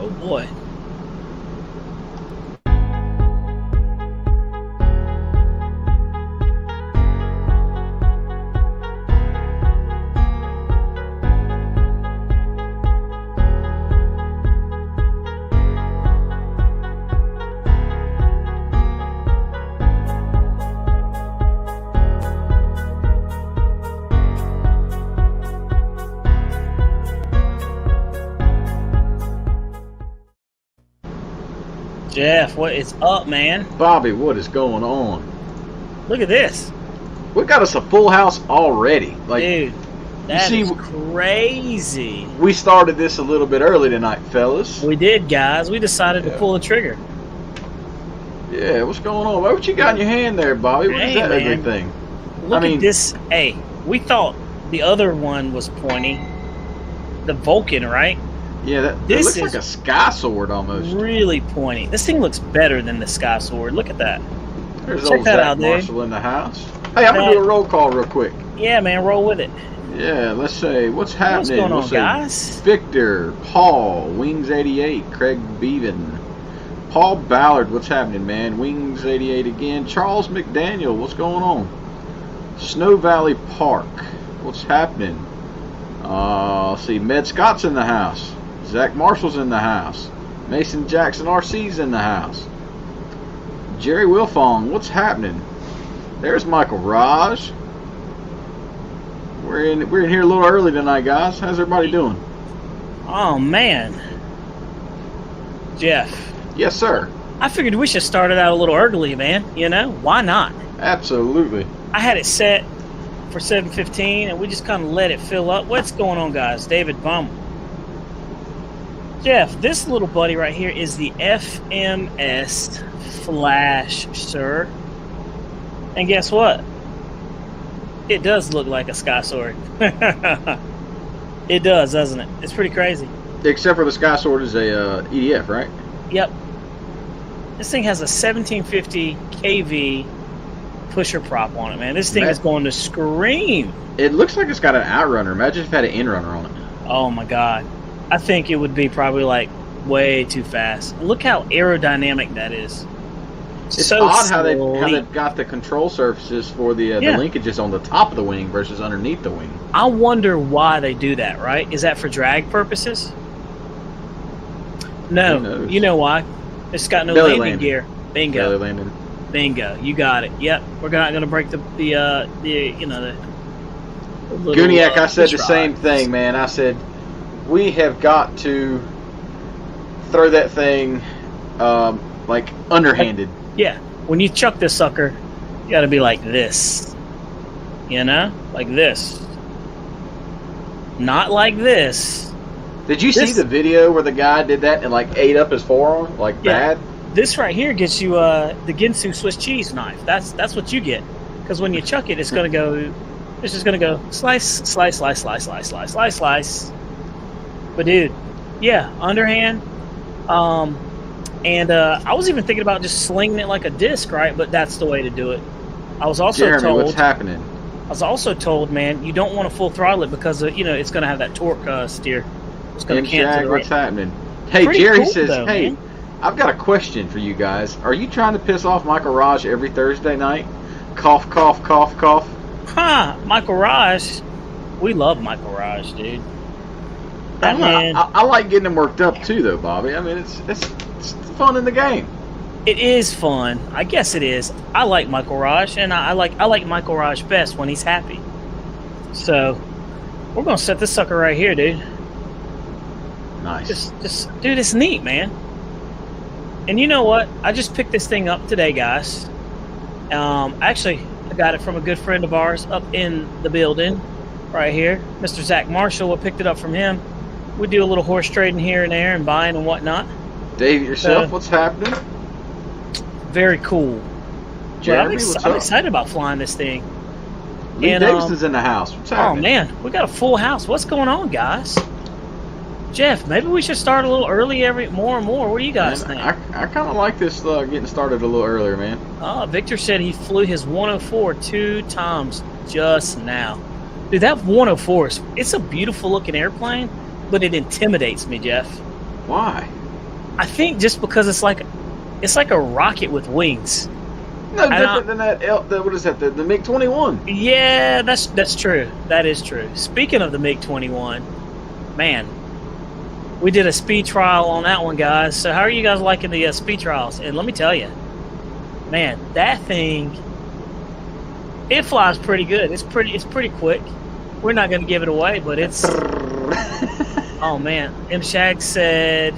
Oh boy. Jeff, what is up, man? Bobby, what is going on? Look at this. We got us a full house already. Like, dude, that is crazy. We started this a little bit early tonight, fellas. We did, guys. We decided to pull the trigger. Yeah, what's going on? What you got in your hand there, Bobby? What is that ugly thing? Look at this. Hey, we thought the other one was pointy. The Vulcan, right? Yeah, that looks like a sky sword almost. Really pointy. This thing looks better than the sky sword. Look at that. There's old Zach Marshall in the house. Hey, I'm going to do a roll call real quick. Yeah, man, roll with it. Yeah, let's say, what's happening? What's going on, guys? Victor, Paul, Wings 88, Craig Beaven, Paul Ballard, what's happening, man? Wings 88 again. Charles McDaniel, what's going on? Snow Valley Park, what's happening? Let's see, Med Scott's in the house. Zach Marshall's in the house. Mason Jackson RC's in the house. Jerry Wilfong, what's happening? There's Michael Raj. We're in here a little early tonight, guys. How's everybody doing? Oh man, Jeff. Yes, sir. I figured we should start it out a little early, man. You know, why not? Absolutely. I had it set for 7:15, and we just kind of let it fill up. What's going on, guys? David Bum. Jeff, this little buddy right here is the FMS Flash, sir. And guess what? It does look like a sky sword. It does, doesn't it? It's pretty crazy. Except for the sky sword is a EDF, right? Yep. This thing has a 1750 kV pusher prop on it, man. This thing is going to scream. It looks like it's got an outrunner. Imagine if it had an inrunner on it. Oh my god. I think it would be probably like way too fast. Look how aerodynamic that is. It's so odd how they've got the control surfaces for the linkages on the top of the wing versus underneath the wing. I wonder why they do that, right? Is that for drag purposes? No. You know why? It's got no landing gear. Bingo. Belly landing. Bingo. You got it. Yep. We're not going to break the Guniac, I said the same thing, man. I said, we have got to throw that thing like underhanded. Yeah, when you chuck this sucker, you got to be like this. You know? Like this. Not like this. Did you see the video where the guy did that and like ate up his forearm? Like bad? This right here gets you the Ginsu Swiss cheese knife. That's what you get. Because when you chuck it, it's going to go... It's just going to go slice, slice, slice, slice, slice, slice, slice, slice. But dude, yeah, underhand. And I was even thinking about just slinging it like a disc, right? But that's the way to do it. I was also told... what's happening? I was also told, man, you don't want to full throttle it because it's going to have that torque steer. It's going to cancel. What's happening? Hey, Jerry says, though, hey, man. I've got a question for you guys. Are you trying to piss off Michael Raj every Thursday night? Cough, cough, cough, cough. Michael Raj. We love Michael Raj, dude. That man. I like getting him worked up too, though, Bobby. I mean, it's fun in the game. It is fun. I guess it is. I like Michael Raj, and I like Michael Raj best when he's happy. So we're gonna set this sucker right here, dude. Nice. Just dude, it's neat, man. And you know what? I just picked this thing up today, guys. Actually, I got it from a good friend of ours up in the building, right here, Mr. Zach Marshall. I picked it up from him. We do a little horse trading here and there and buying and whatnot. Dave, yourself, what's happening? Very cool. Jeremy, I'm excited about flying this thing. Lee Davison's in the house. What's happening? Oh, man. We got a full house. What's going on, guys? Jeff, maybe we should start a little early more and more. What do you guys think? I kind of like this getting started a little earlier, man. Victor said he flew his 104 2 times just now. Dude, that 104 it's a beautiful looking airplane, but it intimidates me, Jeff. Why? I think just because it's like a rocket with wings. No different than that. What is that? The MiG-21. Yeah, that's true. That is true. Speaking of the MiG-21, man, we did a speed trial on that one, guys. So how are you guys liking the speed trials? And let me tell you, man, that thing, it flies pretty good. It's pretty quick. We're not going to give it away, but it's. Oh man, M. Shag said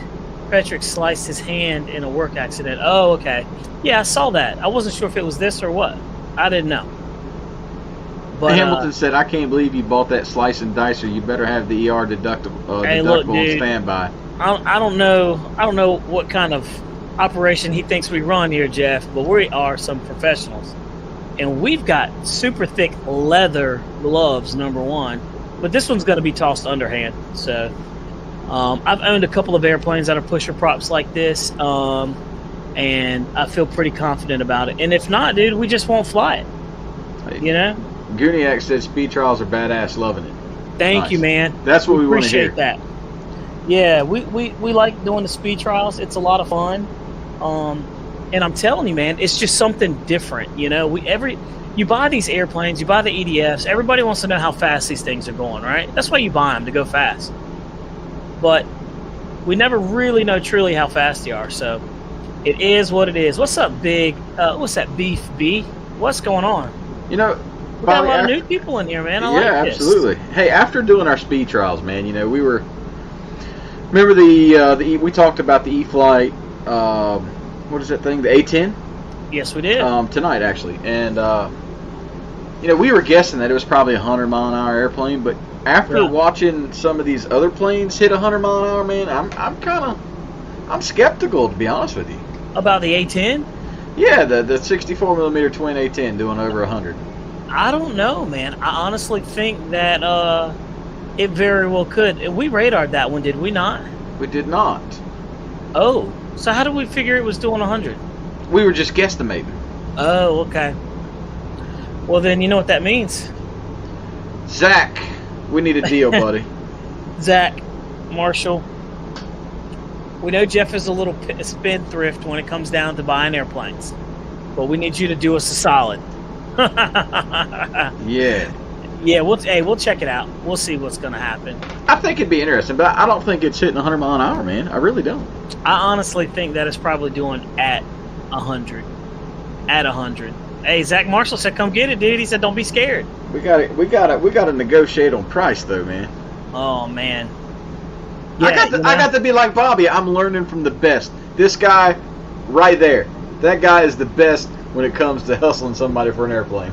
Patrick sliced his hand in a work accident. Oh, okay. Yeah, I saw that. I wasn't sure if it was this or what. I didn't know. But Hamilton said, "I can't believe you bought that slice and dicer. You better have the ER deductible on standby." I don't know. I don't know what kind of operation he thinks we run here, Jeff. But we are some professionals, and we've got super thick leather gloves. Number one, but this one's going to be tossed underhand. So I've owned a couple of airplanes that are pusher props like this. And I feel pretty confident about it. And if not, dude, we just won't fly it. Hey, you know? Gooniac said speed trials are badass, loving it. Thank you, man. That's what we want to hear. Appreciate that. Yeah, we like doing the speed trials. It's a lot of fun. And I'm telling you, man, it's just something different. You know, you buy these airplanes, you buy the EDFs, everybody wants to know how fast these things are going, right? That's why you buy them, to go fast. But we never really know truly how fast they are, so it is what it is. What's up, Big? What's that, Beef B? What's going on? You know, we got a lot of new people in here, man. I like this. Absolutely. Hey, after doing our speed trials, man, you know, we were. Remember we talked about the E-Flight. What is that thing? The A10. Yes, we did. Tonight, actually, and you know, we were guessing that it was probably a 100-mile-an-hour airplane, but after watching some of these other planes hit 100 mile an hour, man, I'm skeptical, to be honest with you. About the A10? Yeah, the 64 millimeter twin A10 doing over 100. I don't know, man. I honestly think that it very well could. We radared that one, did we not? We did not. Oh, so how did we figure it was doing 100? We were just guesstimating. Oh, okay. Well, then you know what that means. Zach, we need a deal, buddy. Zach, Marshall. We know Jeff is a little spendthrift when it comes down to buying airplanes, but we need you to do us a solid. Yeah. Yeah, we'll check it out. We'll see what's going to happen. I think it'd be interesting, but I don't think it's hitting 100 mile an hour, man. I really don't. I honestly think that it's probably doing at 100. At 100. Hey, Zach Marshall said, "Come get it, dude." He said, "Don't be scared." We got to negotiate on price, though, man. Oh man. Yeah, I got to be like Bobby. I'm learning from the best. This guy, right there. That guy is the best when it comes to hustling somebody for an airplane.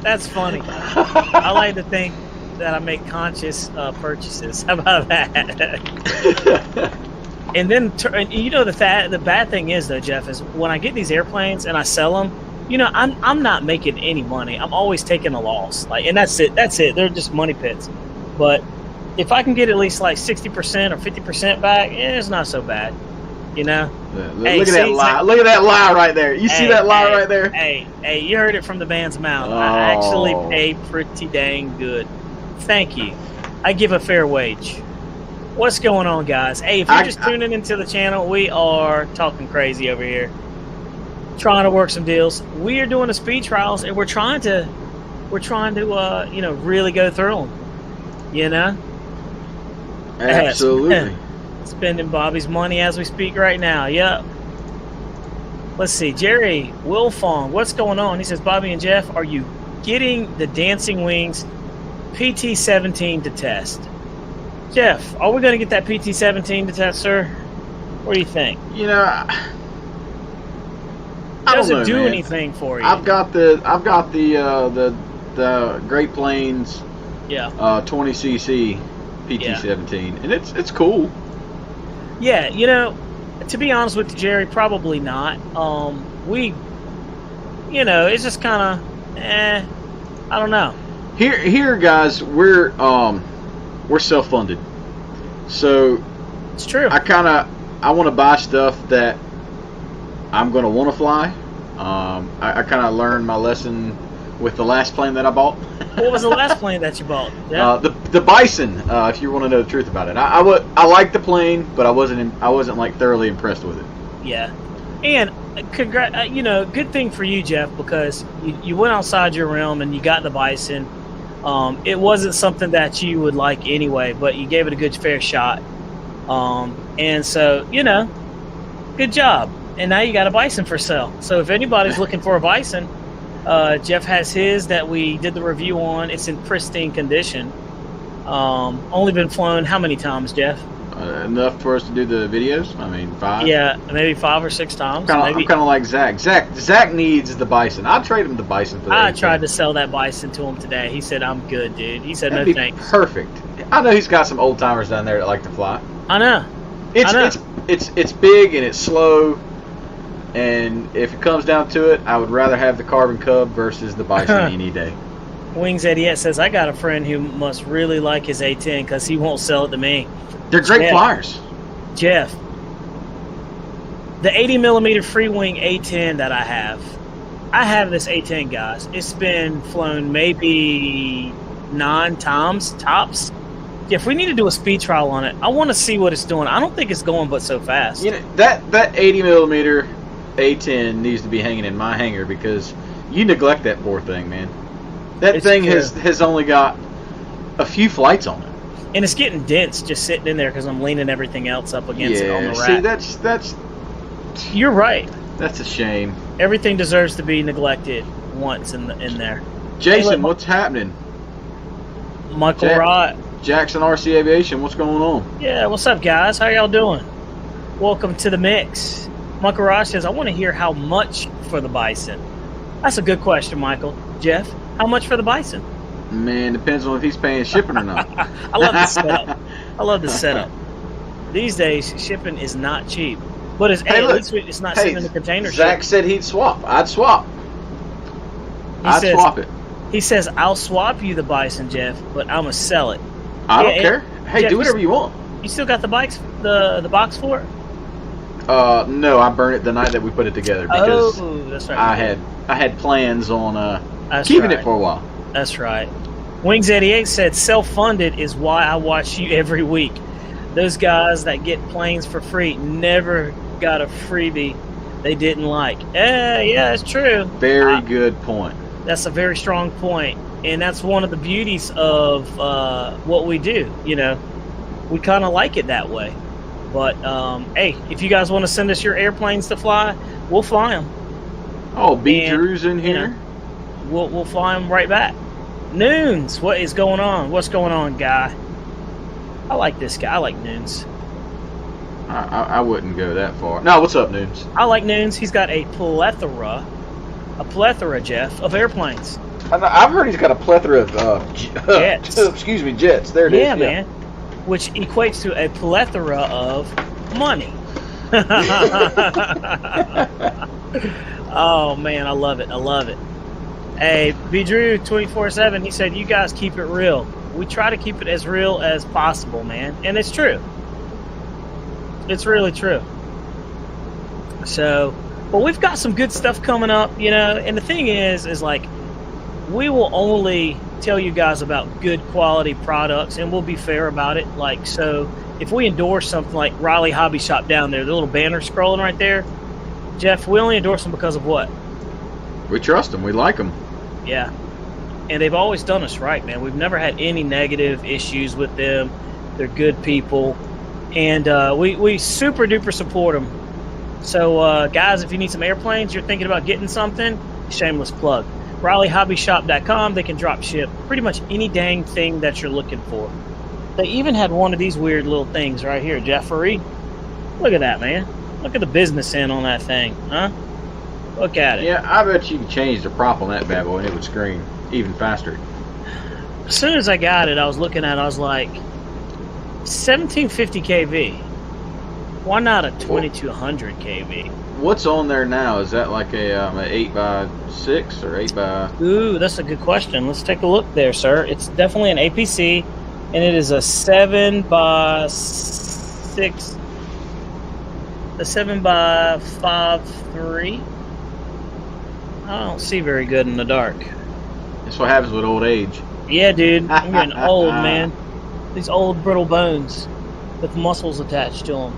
That's funny. I like to think that I make conscious purchases. How about that? And then, you know, the bad thing is, though, Jeff, is when I get these airplanes and I sell them, you know, I'm not making any money. I'm always taking a loss. Like, and that's it. They're just money pits. But if I can get at least like 60% or 50% back, it's not so bad. You know? Yeah, look at that lie. Look at that lie right there. You see that lie right there? Hey, you heard it from the man's mouth. I actually pay pretty dang good. Thank you. I give a fair wage. What's going on, guys? Hey, if you're just tuning into the channel, we are talking crazy over here. Trying to work some deals. We are doing the speed trials, and we're trying to you know, really go through them. You know? Absolutely. Spending Bobby's money as we speak right now. Yep. Let's see. Jerry Wilfong, what's going on? He says, "Bobby and Jeff, are you getting the Dancing Wings PT-17 to test?" Jeff, are we going to get that PT-17 to test, sir? What do you think? You know, I does don't know, it do man. anything for you? I've got the Great Plains 20cc PT-17, and it's cool. Yeah, you know, to be honest with you, Jerry, probably not. You know, it's just kind of, I don't know. Here, guys, we're self-funded, so it's true. I want to buy stuff that I'm going to want to fly. I kind of learned my lesson with the last plane that I bought. What was the last plane that you bought? Yeah. The Bison. If you want to know the truth about it, I liked the plane, but I wasn't like thoroughly impressed with it. Yeah, and good thing for you, Jeff, because you went outside your realm and you got the Bison. It wasn't something that you would like anyway, but you gave it a good fair shot. And so, good job. And now you got a Bison for sale. So if anybody's looking for a Bison, Jeff has his that we did the review on. It's in pristine condition. Only been flown how many times, Jeff? Enough for us to do the videos. I mean, 5. Yeah, maybe 5 or 6 times. I'm kind of like Zach. Zach needs the Bison. I'll trade him the Bison for that. I tried to sell that Bison to him today. He said, "I'm good, dude." He said, That'd "No be thanks." Perfect. I know he's got some old timers down there that like to fly. I know. It's big and it's slow. And if it comes down to it, I would rather have the Carbon Cub versus the Bison any day. Wings 88 says, "I got a friend who must really like his A10 because he won't sell it to me." They're great flyers. Jeff, the 80mm free wing A10 that I have this A10, guys. It's been flown maybe 9 times tops. If we need to do a speed trial on it, I want to see what it's doing. I don't think it's going but so fast. That 80mm A10 needs to be hanging in my hangar because you neglect that poor thing, man. That thing has only got a few flights on it. And it's getting dense just sitting in there because I'm leaning everything else up against it on the rack. See, that's... You're right. That's a shame. Everything deserves to be neglected once in there. Jason, what's happening? Michael Rott. Jackson RC Aviation, what's going on? Yeah, what's up, guys? How y'all doing? Welcome to the mix. Michael Rott says, "I want to hear how much for the Bison." That's a good question, Michael. Jeff, how much for the Bison? Man, depends on if he's paying shipping or not. I love the setup. I love the setup. These days, shipping is not cheap. But at least it's not sitting in the container. Zach said he'd swap. I'd swap. Swap it. He says, "I'll swap you the Bison, Jeff, but I'm going to sell it." I don't care. Hey, Jeff, do whatever you want. You still got the the box for it? No, I burned it the night that we put it together because that's right. I had plans on keeping it for a while. That's right. Wings 88 said, "Self-funded is why I watch you every week. Those guys that get planes for free never got a freebie they didn't like." Yeah, it's true. Very good point. That's a very strong point, and that's one of the beauties of what we do. We kind of like it that way. But hey, if you guys want to send us your airplanes to fly, we'll fly them. Oh, B. Drew's in here. We'll fly them right back. Noons, what is going on? What's going on, guy? I like this guy. I like Noons. I wouldn't go that far. No, what's up, Noons? I like Noons. He's got a plethora, Jeff, of airplanes. I've heard he's got a plethora of jets. Excuse me, jets. There it is. Yeah, man. Which equates to a plethora of money. Oh, man, I love it. I love it. Hey, B. Drew 24/7, he said, "You guys keep it real." We try to keep it as real as possible, man. And it's true. It's really true. So, but we've got some good stuff coming up, and the thing is like, we will only tell you guys about good quality products, and we'll be fair about it. Like, so if we endorse something like Riley Hobby Shop down there, the little banner scrolling right there, Jeff, we only endorse them because of what? We trust them. We like them. Yeah. And they've always done us right, man. We've never had any negative issues with them. They're good people. And we super duper support them. So, guys, if you need some airplanes, you're thinking about getting something, shameless plug. RileyHobbyShop.com. They can drop ship pretty much any dang thing that you're looking for. They even had one of these weird little things right here, Jeffrey. Look at that, man. Look at the business end on that thing, huh? Look at it. Yeah, I bet you could change the prop on that bad boy and it would screen even faster. As soon as I got it, I was looking at it, I was like, 1750 kV. Why not a 2200 kV? What's on there now? Is that like a 8x6 or 8x... Ooh, that's a good question. Let's take a look there, sir. It's definitely an APC, and it is a 7x6... A 7x5.3. I don't see very good in the dark. That's what happens with old age. Yeah, dude. I'm getting old, man. These old brittle bones with muscles attached to them.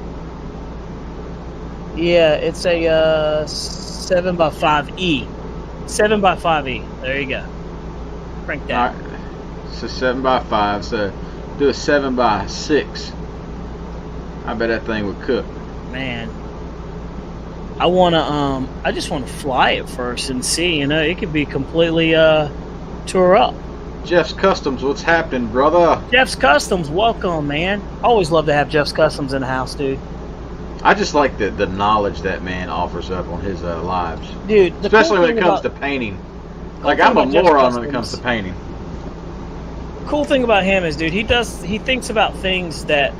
Yeah, it's a 7x5E. 7x5E. There you go. Crank that. All right. So 7x5. So do a 7x6. I bet that thing would cook. Man, I just wanna fly it first and see. You know, it could be completely tore up. Jeff's Customs, what's happening, brother? Jeff's Customs, welcome, man. Always love to have Jeff's Customs in the house, dude. I just like the knowledge that man offers up on his lives. Dude, especially when it comes to painting. Like, I'm a moron when it comes to painting. Cool thing about him is, dude, he thinks about things that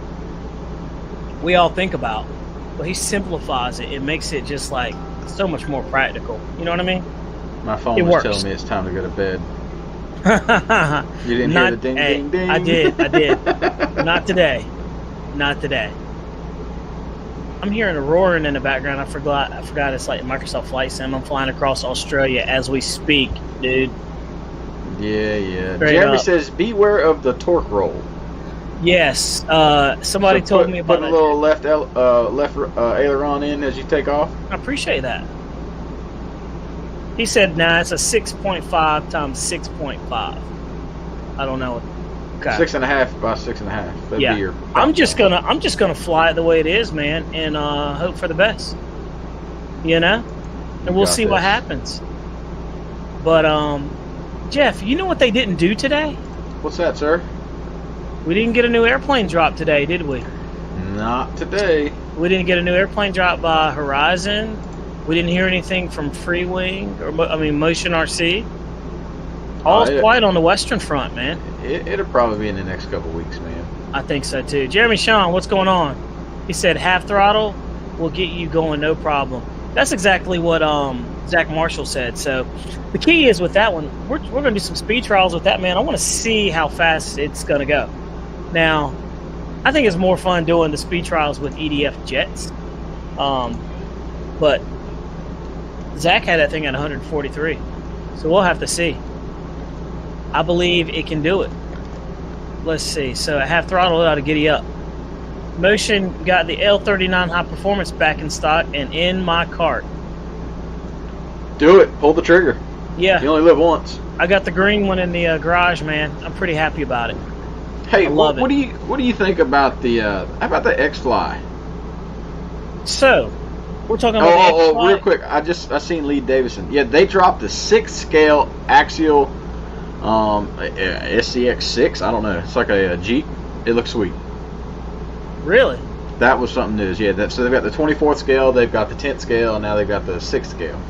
we all think about, but he simplifies it. It makes it just like so much more practical. You know what I mean? My phone was telling me it's time to go to bed. You didn't hear the ding, ding, ding? I did. Not today. I'm hearing a roaring in the background. I forgot it's like Microsoft Flight Sim. I'm flying across Australia as we speak, dude. Yeah. Straight Jeremy up. says, beware of the torque roll. Yes. Somebody told me about put a little left aileron in as you take off. I appreciate that. He said, nah, it's a 6.5 times 6.5. I don't know. Okay. 6.5 by 6.5. That'd be your I'm just gonna fly it the way it is, man, and hope for the best. You know? And we'll see what happens. But Jeff, you know what they didn't do today? What's that, sir? We didn't get a new airplane drop today, did we? Not today. We didn't get a new airplane drop by Horizon. We didn't hear anything from Motion RC. All's quiet on the Western Front, man. It'll probably be in the next couple weeks, man. I think so too. Jeremy Sean, what's going on? He said half throttle will get you going, no problem. That's exactly what Zach Marshall said. So the key is with that one, we're going to do some speed trials with that, man. I want to see how fast it's going to go. Now, I think it's more fun doing the speed trials with EDF jets. But Zach had that thing at 143. So we'll have to see. I believe it can do it. Let's see. So at half throttle, it ought to giddy up. Motion got the L39 high performance back in stock and in my cart. Do it. Pull the trigger. Yeah. You only live once. I got the green one in the garage, man. I'm pretty happy about it. Hey, I love it. What do you think about the X-Fly? So, we're talking about the X-Fly. Real quick. I seen Lee Davison. Yeah, they dropped the 6th scale axial SCX6. I don't know. It's like a Jeep. It looks sweet. Really? That was something new. Yeah, so they've got the 24th scale, they've got the 10th scale, and now they've got the 6th scale.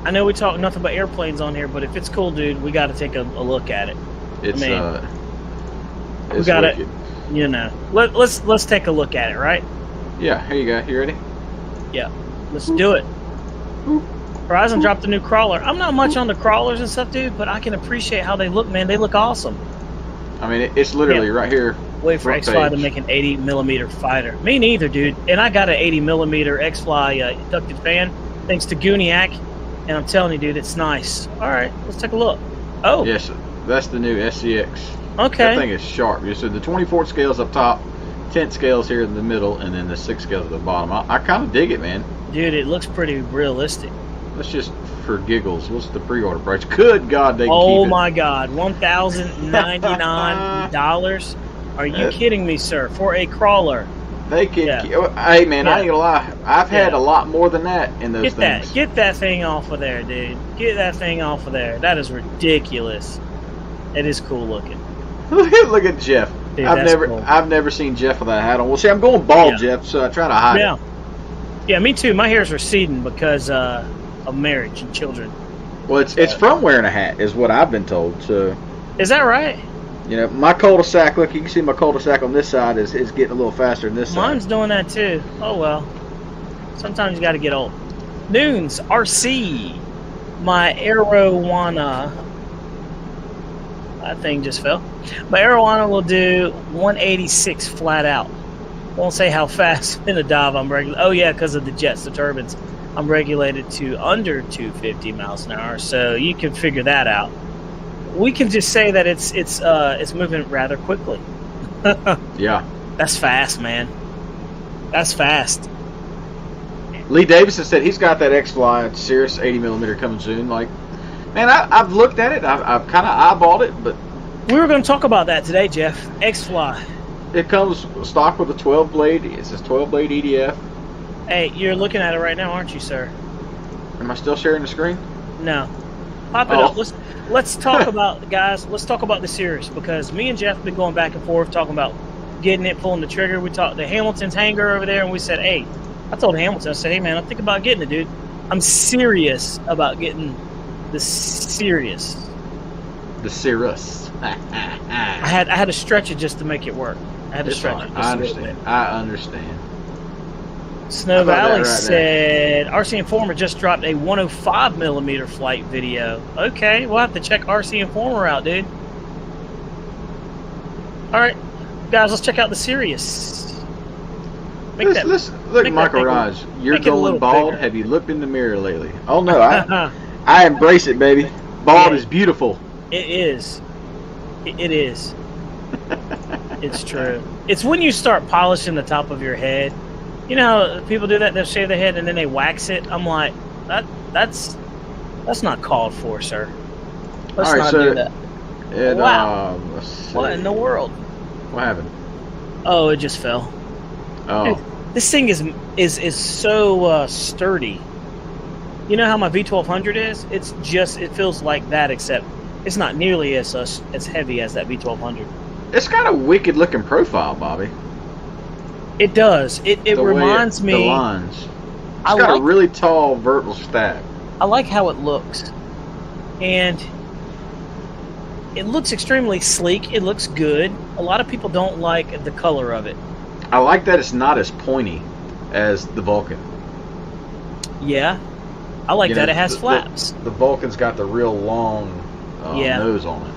I know we talk nothing about airplanes on here, but if it's cool, dude, we got to take a look at it. It's we it's got wicked. it. You know, let's take a look at it, right? Yeah. Here you go. You ready? Yeah. Let's do it. Horizon dropped a new crawler. I'm not much on the crawlers and stuff, dude, but I can appreciate how they look, man. They look awesome. I mean, it's literally right here. Wait for X-Fly to make an 80mm fighter. Me neither, dude. And I got an 80mm X-Fly ducted fan, thanks to Gooniac. And I'm telling you, dude, it's nice. All right, let's take a look. Oh. Yes, that's the new SCX. Okay. That thing is sharp. So the 24th scale's up top, 10th scale's here in the middle, and then the 6th scale's at the bottom. I kind of dig it, man. Dude, it looks pretty realistic. Let's just, for giggles, what's the pre-order price? Good God, they can keep it. Oh, my God. $1,099? Are you kidding me, sir? For a crawler. They can. Hey, man, I ain't gonna lie. I've had a lot more than that in those things. Get that thing off of there, dude. Get that thing off of there. That is ridiculous. It is cool looking. Look at Jeff. Dude, I've never seen Jeff with that hat on. Well, see, I'm going bald, Jeff, so I try to hide it. Yeah, me too. My hair's receding because of marriage and children. Well, it's from wearing a hat, is what I've been told. So. Is that right? You know, my cul-de-sac, look, you can see my cul-de-sac on this side is getting a little faster than this side. Mine's doing that too. Oh, well. Sometimes you got to get old. Noons, RC. My Arowana. That thing just fell. My Arowana will do 186 flat out. Won't say how fast in a dive I'm regulated. Oh, yeah, because of the jets, the turbines. I'm regulated to under 250 miles an hour, so you can figure that out. we can just say that it's moving rather quickly. Yeah. That's fast, man. That's fast. Lee Davison said he's got that X-Fly Cirrus 80mm coming soon. Like, man, I've looked at it. I've kind of eyeballed it, but We were going to talk about that today, Jeff. X-Fly. it comes stock with a 12 blade. It says 12 blade EDF. Hey, you're looking at it right now, aren't you, sir? Am I still sharing the screen? No. Pop it up. Let's talk about, guys, let's talk about the Cirrus, because me and Jeff have been going back and forth talking about getting it, pulling the trigger. We talked to Hamilton's hangar over there, and we said, hey, I told Hamilton, I said, hey, man, I'm thinking about getting it, dude. I'm serious about getting the Cirrus. The Cirrus. I had to stretch it just to make it work. I had to stretch it. I understand. I understand. Snow Valley said, RC Informer just dropped a 105mm flight video. Okay, we'll have to check RC Informer out, dude. All right, guys, let's check out the Cirrus. Look, Michael Raj, you're going bald. Bigger. Have you looked in the mirror lately? Oh no, I embrace it, baby. Bald is beautiful. It is. It is. It's true. It's when you start polishing the top of your head. You know how people do that? They'll shave their head and then they wax it. I'm like, that's not called for, sir. Let's not do that. Wow. What in the world? What happened? Oh, it just fell. Oh. Dude, this thing is so sturdy. You know how my V1200 is? It feels like that, except it's not nearly as heavy as that V1200. It's got a wicked looking profile, Bobby. It does. It reminds me. The lines. It's got a really tall vertical stack. I like how it looks, and it looks extremely sleek. It looks good. A lot of people don't like the color of it. I like that it's not as pointy as the Vulcan. Yeah, I like that it has flaps. The Vulcan's got the real long nose on it.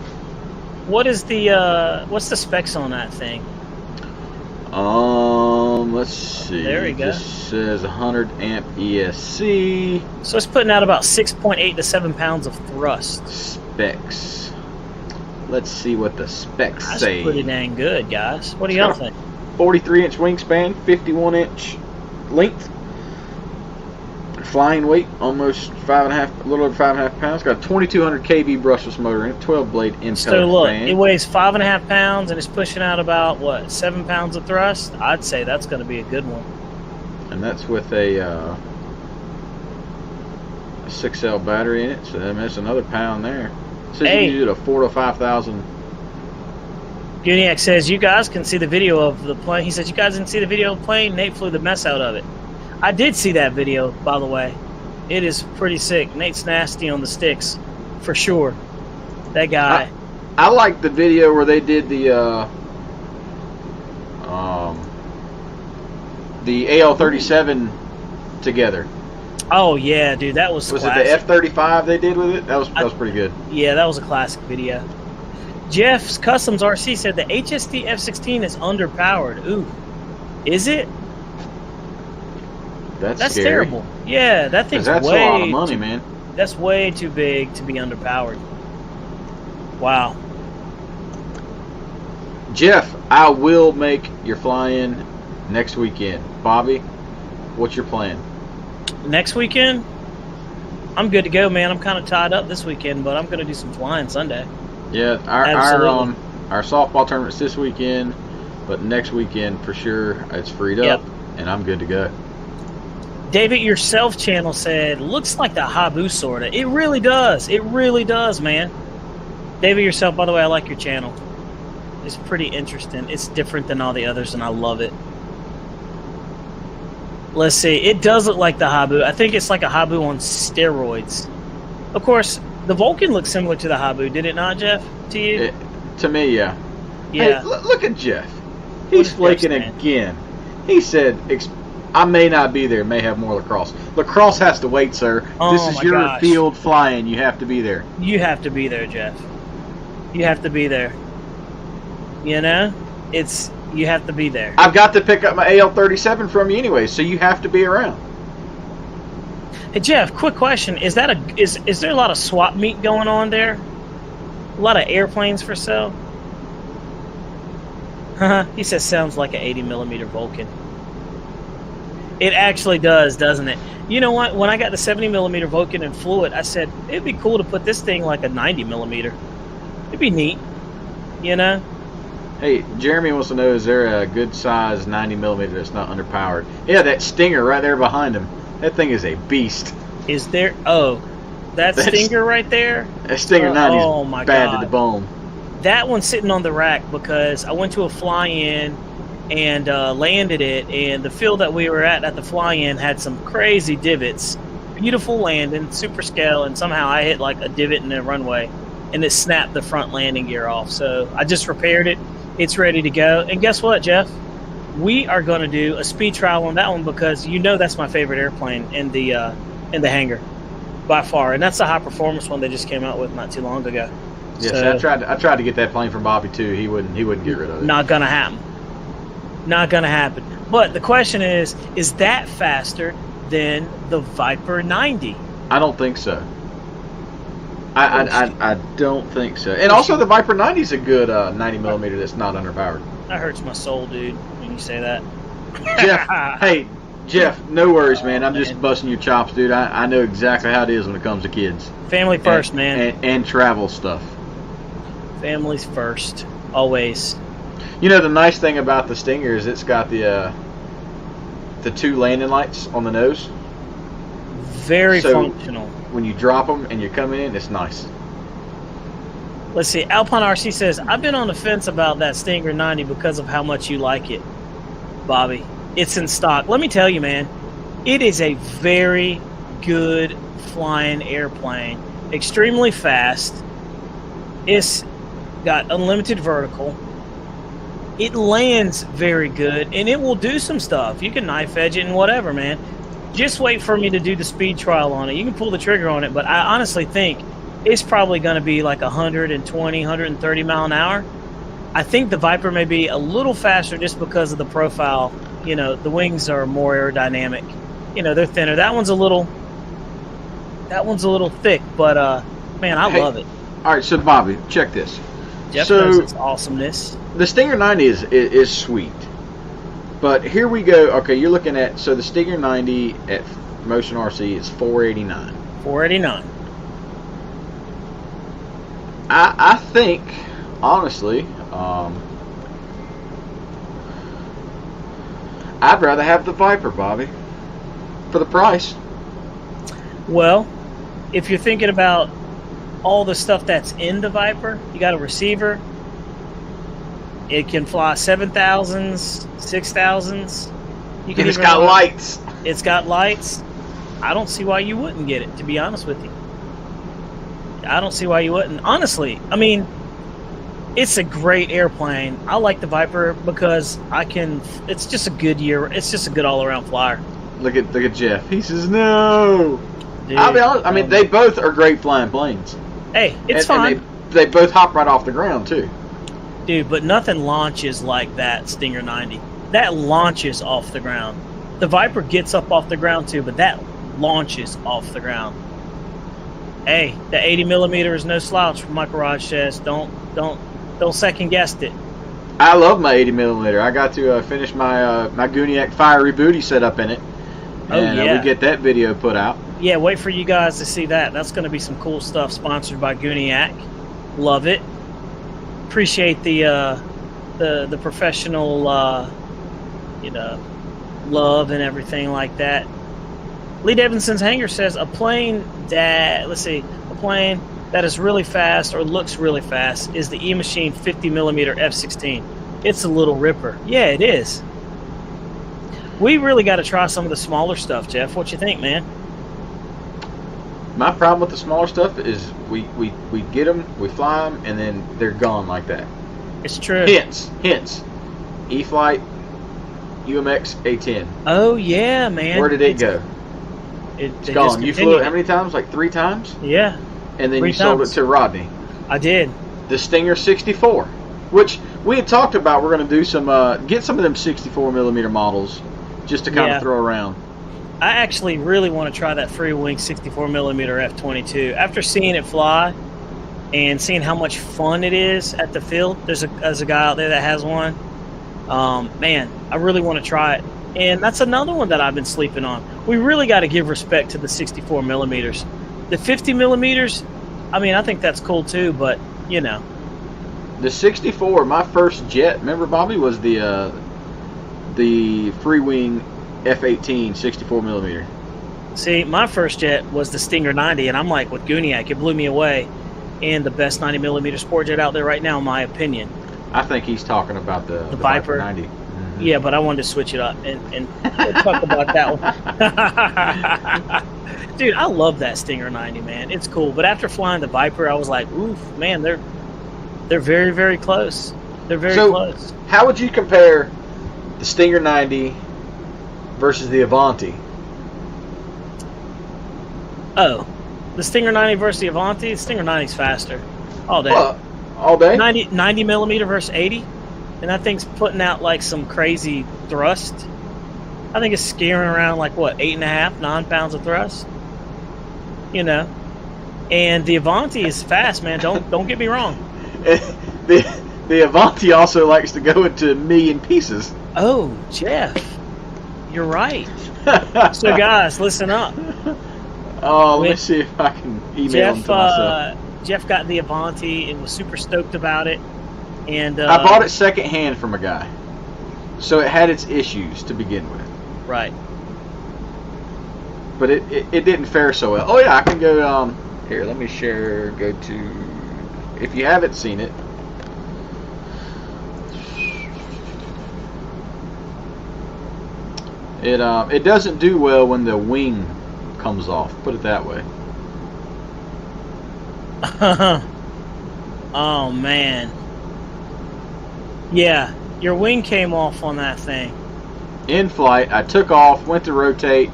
What's the specs on that thing? Let's see. There we go. This says 100 amp ESC. So it's putting out about 6.8 to 7 pounds of thrust. Specs. Let's see what the specs say. That's pretty dang good, guys. What do y'all think? 43-inch wingspan, 51-inch length. Flying weight, almost a little over 5.5 pounds. Got a 2200 kV brushless motor in it, 12-blade impeller So look, fan. it weighs 5.5 pounds and it's pushing out about what, 7 pounds of thrust. I'd say that's going to be a good one. And that's with a 6-cell battery in it, so that's another pound there. So you can use it a 4,000 to 5,000. Uniac says you guys can see the video of the plane. He says you guys didn't see the video of the plane. Nate flew the mess out of it. I did see that video, by the way. It is pretty sick. Nate's nasty on the sticks, for sure. That guy. I like the video where they did the AL-37 together. Oh yeah, dude, that was classic. It the F-35 they did with it? That was pretty good. Yeah, that was a classic video. Jeff's Customs RC said the HST F-16 is underpowered. Ooh, is it? That's scary. terrible. Yeah, that thing's that's way a lot of money, man. That's way too big to be underpowered. Wow. Jeff, I will make your fly-in next weekend. Bobby, what's your plan? Next weekend? I'm good to go, man. I'm kind of tied up this weekend, but I'm going to do some flying Sunday. Yeah, our softball tournament's this weekend, but next weekend for sure it's freed up, and I'm good to go. David Yourself channel said, looks like the Habu sorta. It really does. It really does, man. David Yourself, by the way, I like your channel. It's pretty interesting. It's different than all the others, and I love it. Let's see. It does look like the Habu. I think it's like a Habu on steroids. Of course, the Vulcan looks similar to the Habu, did it not, Jeff? To you? To me, yeah. Yeah. Hey, look at Jeff. He's flaking again. He said, I may not be there, may have more lacrosse. Lacrosse has to wait, sir. This is your field flying. You have to be there. You have to be there, Jeff. You have to be there. You know? You have to be there. I've got to pick up my AL-37 from you anyway, so you have to be around. Hey, Jeff, quick question. Is there a lot of swap meet going on there? A lot of airplanes for sale. He says sounds like an 80mm Vulcan. It actually does, doesn't it? You know what? When I got the 70mm Vulcan and flew it, I said it'd be cool to put this thing like a 90mm. It'd be neat, you know. Hey, Jeremy wants to know, is there a good size 90mm that's not underpowered? Yeah, that Stinger right there behind him. That thing is a beast. Is there? Oh, that's Stinger right there. That Stinger 90 is oh my bad God. to the bone. That one's sitting on the rack because I went to a fly-in and landed it, and the field that we were at the fly-in had some crazy divots. Beautiful landing, super scale, and somehow I hit like a divot in the runway, and it snapped the front landing gear off. So I just repaired it. It's ready to go. And guess what, Jeff? We are going to do a speed trial on that one because you know that's my favorite airplane in the hangar by far, and that's the high performance one they just came out with not too long ago. Yes, So, I tried to get that plane from Bobby too. He wouldn't get rid of it. not gonna happen. Not gonna happen. But the question is that faster than the Viper 90? I don't think so. I don't think so. And also the Viper 90 is a good 90mm that's not underpowered. That hurts my soul, dude, when you say that. Jeff, hey, Jeff, no worries, man. I'm just busting your chops, dude. I know exactly how it is when it comes to kids. Family first, man. And travel stuff. Families first, always. You know, the nice thing about the Stinger is it's got the 2 landing lights on the nose. Very functional. When you drop them and you're coming in, it's nice. Let's see. Alpine RC says, I've been on the fence about that Stinger 90 because of how much you like it, Bobby. It's in stock. Let me tell you, man, it is a very good flying airplane. Extremely fast. It's got unlimited vertical. It lands very good, and it will do some stuff. You can knife edge it and whatever, man. Just wait for me to do the speed trial on it. You can pull the trigger on it, but I honestly think it's probably going to be like 120, 130 mile an hour. I think the Viper may be a little faster just because of the profile. You know, the wings are more aerodynamic. You know, they're thinner. That one's a little thick, but man, I love it. All right, so Bobby, check this. Jeff knows its awesomeness. The Stinger 90 is sweet. But here we go. Okay, you're looking at, so the Stinger 90 at Motion RC is $489. $489. I think, honestly, I'd rather have the Viper, Bobby, for the price. Well, if you're thinking about all the stuff that's in the Viper, you got a receiver. It can fly 7,000s, 6,000s. And it's got lights. It's got lights. I don't see why you wouldn't get it, to be honest with you. I don't see why you wouldn't. Honestly, I mean, it's a great airplane. I like the Viper because it's just a good it's just a good all-around flyer. Look at Jeff. He says no. Dude, I'll be honest. I mean, they both are great flying planes. Hey, it's fine. And they both hop right off the ground too. Dude, but nothing launches like that Stinger 90. That launches off the ground. The Viper gets up off the ground too, but that launches off the ground. Hey, the 80mm is no slouch from my garage says. Don't second guess it. I love my 80mm. I got to finish my my Guniac Fiery Booty setup in it. And we get that video put out. Yeah, wait for you guys to see that. That's going to be some cool stuff sponsored by Guniac. Love it. Appreciate the professional love and everything like that. Lee Davidson's Hangar says a plane that is really fast or looks really fast is the E-Machine 50mm F-16. It's a little ripper. Yeah, it is. We really got to try some of the smaller stuff, Jeff. What you think, man? My problem with the smaller stuff is we get them, we fly them, and then they're gone like that. It's true. Hints. E-Flight, UMX A10. Oh, yeah, man. Where did it go? It's gone. You flew it how many times? Like 3 times? Yeah. And then you sold it to Rodney. I did. The Stinger 64, which we had talked about. We're going to do some, get some of them 64mm models just to kind of throw around. I actually really want to try that free wing 64mm F-22. After seeing it fly, and seeing how much fun it is at the field. There's a guy out there that has one. Man, I really want to try it. And that's another one that I've been sleeping on. We really got to give respect to the 64 millimeters. The 50 millimeters, I mean, I think that's cool too, but you know. The 64, my first jet, remember, Bobby, was the Free Wing F-18 64 millimeter. See, my first jet was the Stinger 90, and I'm like with Guniac, it blew me away. And the best 90 millimeter sport jet out there right now, in my opinion. I think he's talking about the Viper 90. Mm-hmm. Yeah, but I wanted to switch it up and talk about that one. Dude, I love that Stinger 90, man. It's cool. But after flying the Viper, I was like, oof, man, they're very, very close. They're very close. How would you compare the Stinger 90 versus the Avanti? Oh, the Stinger 90 versus the Avanti? The Stinger 90's faster. All day. All day? 90 millimeter versus 80. And that thing's putting out like some crazy thrust. I think it's scaring around like what, 8.5, 9 pounds of thrust? You know. And the Avanti is fast, man. Don't get me wrong. The Avanti also likes to go into a million pieces. Oh, Jeff. You're right. So guys, listen up. Oh, let me see if I can email him to myself. Jeff got the Avanti and was super stoked about it. And I bought it secondhand from a guy, so it had its issues to begin with. Right. But it didn't fare so well. Oh yeah, I can go. Here, let me share. Go to. If you haven't seen it. It doesn't do well when the wing comes off. Put it that way. Oh man. Yeah, your wing came off on that thing. In flight, I took off, went to rotate,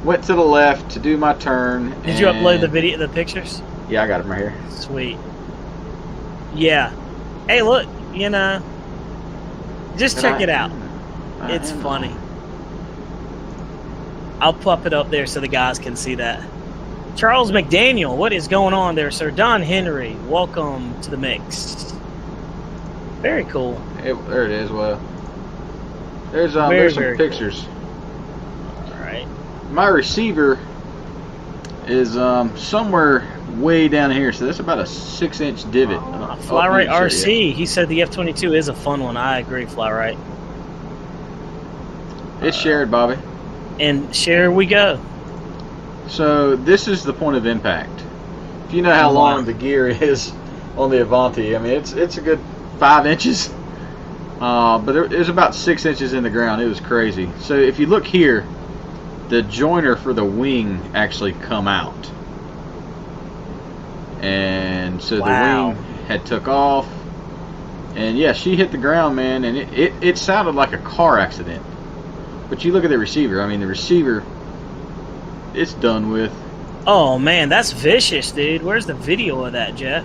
went to the left to do my turn. Did you upload the pictures? Yeah, I got them right here. Sweet. Yeah. Hey, look, you know, just check it out. It's funny. I'll pop it up there so the guys can see that. Charles McDaniel, what is going on there, sir? Don Henry, welcome to the mix. Very cool. There it is. Well, there's some pictures. All right. My receiver is somewhere way down here, so that's about a 6-inch divot. Fly-Right RC, he said the F-22 is a fun one. I agree, Fly-Right. It's shared, Bobby. And share we go. So this is the point of impact. If you know how long the gear is on the Avanti, I mean it's a good 5 inches, but there's about 6 inches in the ground. It was crazy. So if you look here, the joiner for the wing actually come out, and so the wing had took off, and yeah, she hit the ground, man, and it sounded like a car accident. But you look at the receiver. I mean, the receiver, it's done with. Oh man, that's vicious, dude. Where's the video of that, Jeff?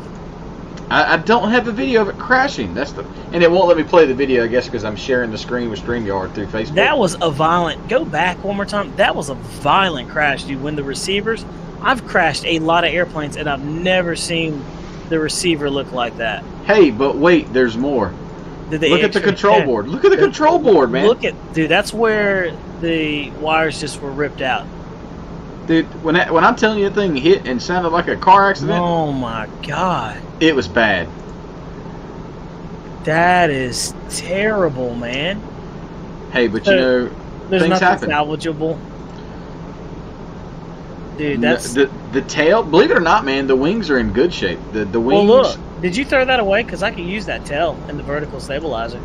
I don't have the video of it crashing. And it won't let me play the video, I guess, because I'm sharing the screen with StreamYard through Facebook. That was a violent. Go back one more time. That was a violent crash, dude. When the receivers, I've crashed a lot of airplanes, and I've never seen the receiver look like that. Hey, but wait, there's more. Look at the control board. Look at the control board, man. Dude, that's where the wires just were ripped out. Dude, when I'm telling you that thing hit and sounded like a car accident. Oh my God. It was bad. That is terrible, man. Hey, but you know, there's things happen. Salvageable. Dude, that's the tail. Believe it or not, man, the wings are in good shape. The wings. Well, look. Did you throw that away? Because I could use that tail in the vertical stabilizer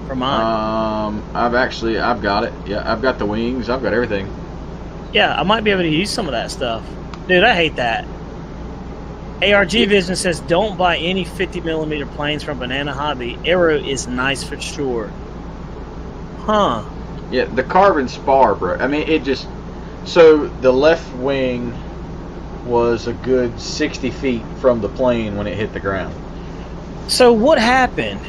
for mine. I've got it. Yeah, I've got the wings. I've got everything. Yeah, I might be able to use some of that stuff. Dude, I hate that. ARG Vision says, don't buy any 50mm planes from Banana Hobby. Aero is nice for sure. Huh. Yeah, the carbon spar, bro. I mean, it just... So, the left wing was a good 60 feet from the plane when it hit the ground. So, what happened?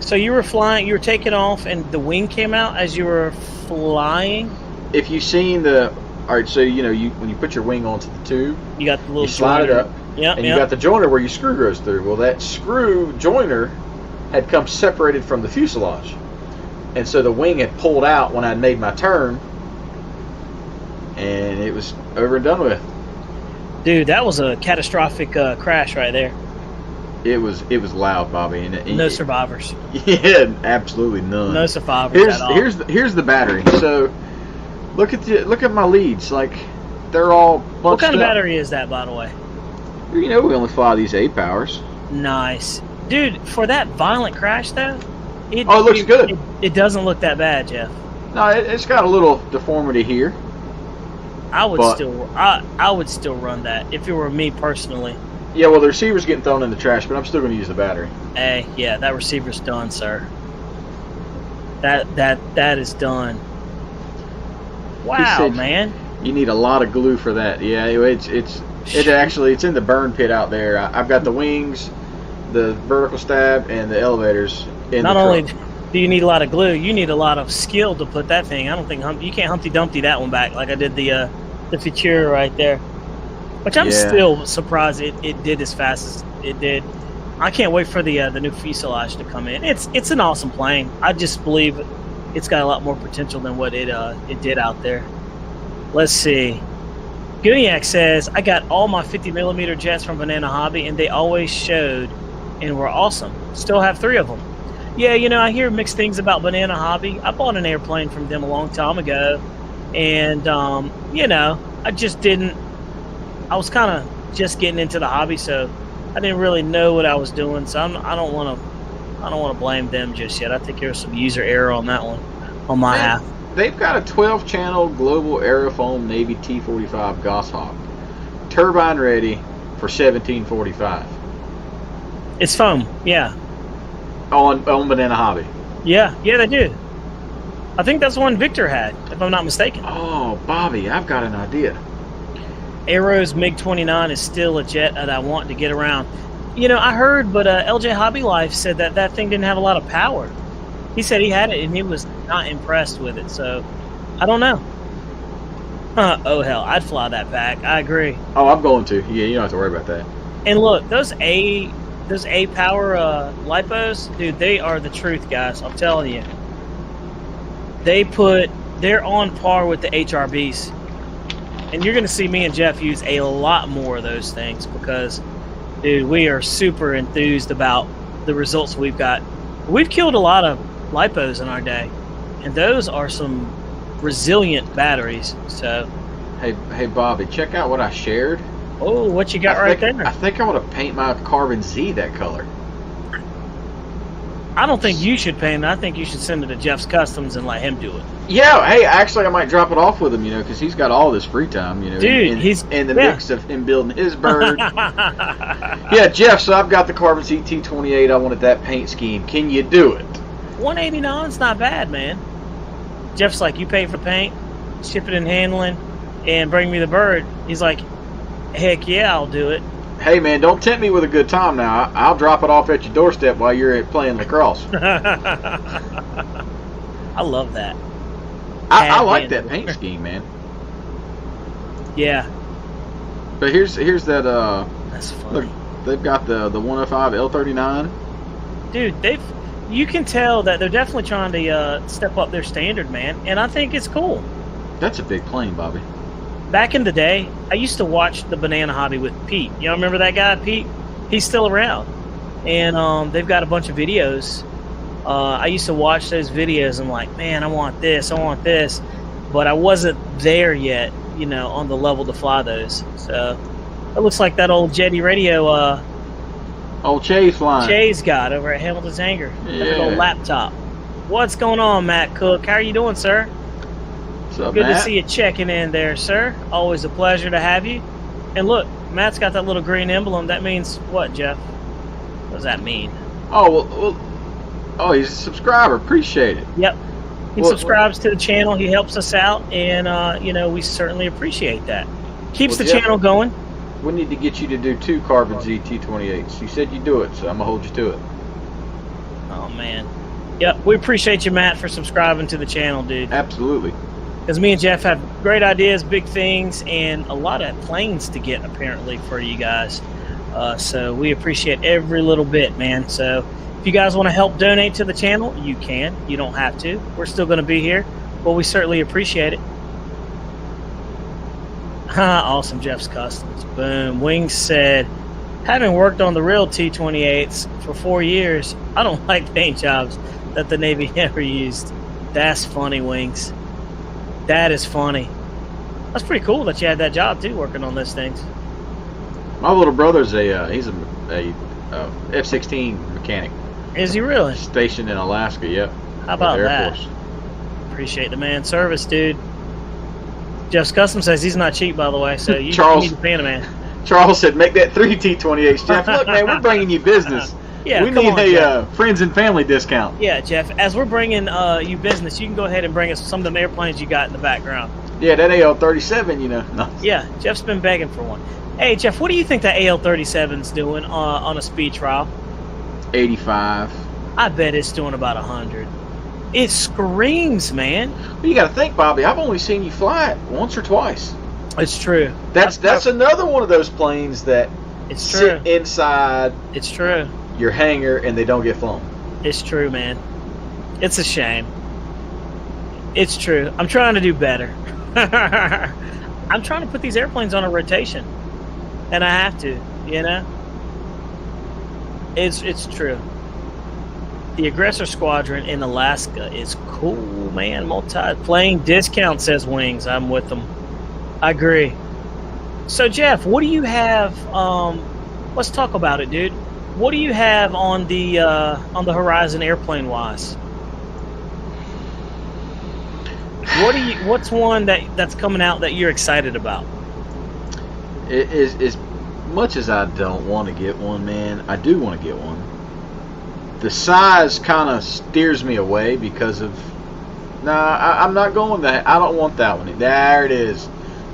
So, you were flying, you were taking off, and the wing came out as you were flying? If you've seen the... Alright, so, you know, when you put your wing onto the tube, you got the little you slide it up. Yep. And you got the joiner where your screw goes through. Well, that screw joiner had come separated from the fuselage. And so the wing had pulled out when I'd made my turn. And it was over and done with. Dude, that was a catastrophic crash right there. It was loud, Bobby. And no survivors. Yeah, absolutely none. No survivors at all. Here's the battery. So look at my leads. Like, they're all bunched up. What kind of battery is that, by the way? You know, we only fly these 8 powers. Nice. Dude, for that violent crash, though, it looks good. It doesn't look that bad, Jeff. No, it's got a little deformity here. I would still run that if it were me personally. Yeah, well, the receiver's getting thrown in the trash, but I'm still going to use the battery. Hey, yeah, that receiver's done, sir. That is done. Wow, man. You need a lot of glue for that. Yeah, it's in the burn pit out there. I've got the wings, the vertical stab, and the elevators in Not the only truck. do you need a lot of glue, you need a lot of skill to put that thing. I don't think you can't Humpty Dumpty that one back like I did the Futura right there. Which I'm still surprised it did as fast as it did. I can't wait for the new fuselage to come in. It's an awesome plane. I just believe it's got a lot more potential than what it did out there. Let's see. Guniac says, I got all my 50mm jets from Banana Hobby, and they always showed and were awesome. Still have 3 of them. Yeah, you know, I hear mixed things about Banana Hobby. I bought an airplane from them a long time ago, and, you know, I was kind of just getting into the hobby, so I didn't really know what I was doing, so I don't want to blame them just yet. I think there's some user error on that one, on my half. They've got a 12-channel global aerofoam Navy T-45 Goshawk, turbine ready for 1745. It's foam, yeah. On Banana Hobby. Yeah, they do. I think that's one Victor had, if I'm not mistaken. Oh, Bobby, I've got an idea. Aero's MiG-29 is still a jet that I want to get around. You know, I heard, but LJ Hobby Life said that thing didn't have a lot of power. He said he had it, and he was not impressed with it, so I don't know. Oh, hell, I'd fly that back. I agree. Oh, I'm going to. Yeah, you don't have to worry about that. And look, those A power lipos, dude, they are the truth, guys. I'm telling you. They're on par with the HRBs. And you're going to see me and Jeff use a lot more of those things because, dude, we are super enthused about the results we've got. We've killed a lot of lipos in our day, and those are some resilient batteries. So, hey, Bobby, check out what I shared. Oh, what you got right there? I think I want to paint my Carbon Z that color. I don't think you should paint it. I think you should send it to Jeff's Customs and let him do it. Yeah, hey, actually, I might drop it off with him, you know, because he's got all this free time, you know. Dude, he's in the mix of him building his bird. Yeah, Jeff, so I've got the Carbon Z T28. I wanted that paint scheme. Can you do it? $189 is not bad, man. Jeff's like, you pay for paint, shipping and handling, and bring me the bird. He's like, heck yeah, I'll do it. Hey, man, don't tempt me with a good time now. I'll drop it off at your doorstep while you're playing lacrosse. I love that. I like that paint scheme, man. Yeah. But here's that. That's funny. Look, they've got the 105 L39. Dude, you can tell that they're definitely trying to step up their standard, man. And I think it's cool. That's a big plane, Bobby. Back in the day, I used to watch the Banana Hobby with Pete. Y'all remember that guy, Pete? He's still around. And they've got a bunch of videos. I used to watch those videos and like, man, I want this. But I wasn't there yet, you know, on the level to fly those. So it looks like that old Jetty radio old Chase flying. Chase got over at Hamilton's Hangar. Yeah. That old laptop. What's going on, Matt Cook? How are you doing, sir? What's up, Good Matt? to see you checking in there, sir. Always a pleasure to have you. And look, Matt's got that little green emblem. That means what, Jeff? What does that mean? Oh, well, he's a subscriber. Appreciate it. Yep. He subscribes to the channel. He helps us out, and, you know, we certainly appreciate that. Keeps the channel going. We need to get you to do 2 Carbon Z T28s. You said you'd do it, so I'm going to hold you to it. Oh, man. Yep, we appreciate you, Matt, for subscribing to the channel, dude. Absolutely. Because me and Jeff have great ideas, big things, and a lot of planes to get, apparently, for you guys. So we appreciate every little bit, man. So if you guys want to help donate to the channel, you can. You don't have to. We're still going to be here, but we certainly appreciate it. Awesome, Jeff's Customs. Boom. Wings said, having worked on the real T-28s for 4 years, I don't like paint jobs that the Navy ever used. That's funny, Wings. That is funny. That's pretty cool that you had that job too, working on those things. My little brother's he's a F-16 mechanic. Is he really? Stationed in Alaska, yep. How about Air that? Force. Appreciate the man service, dude. Jeff's Custom says he's not cheap, by the way, so you Charles, need to pay him, man. Charles said, make that 3 T-28s, Jeff. Look, man, we're bringing you business. Yeah, we need a friends and family discount. Yeah, Jeff, as we're bringing you business, you can go ahead and bring us some of them airplanes you got in the background. Yeah, that AL-37, you know. No. Yeah, Jeff's been begging for one. Hey, Jeff, what do you think that AL-37's doing on a speed trial? 85. I bet it's doing about 100. It screams, man. Well, you got to think, Bobby, I've only seen you fly it once or twice. It's true. That's another one of those planes that sit inside It's true. your hangar and they don't get flown. It's true, man. It's a shame. It's true. I'm trying to do better. I'm trying to put these airplanes on a rotation. And I have to, you know? It's true. The Aggressor Squadron in Alaska is cool, man. Multi-plane discount, says Wings. I'm with them. I agree. So, Jeff, what do you have? Let's talk about it, dude. What do you have on the horizon, airplane-wise? What's one that's coming out that you're excited about? As much as I don't want to get one, man, I do want to get one. The size kind of steers me away because of... I'm not going that. I don't want that one. There it is.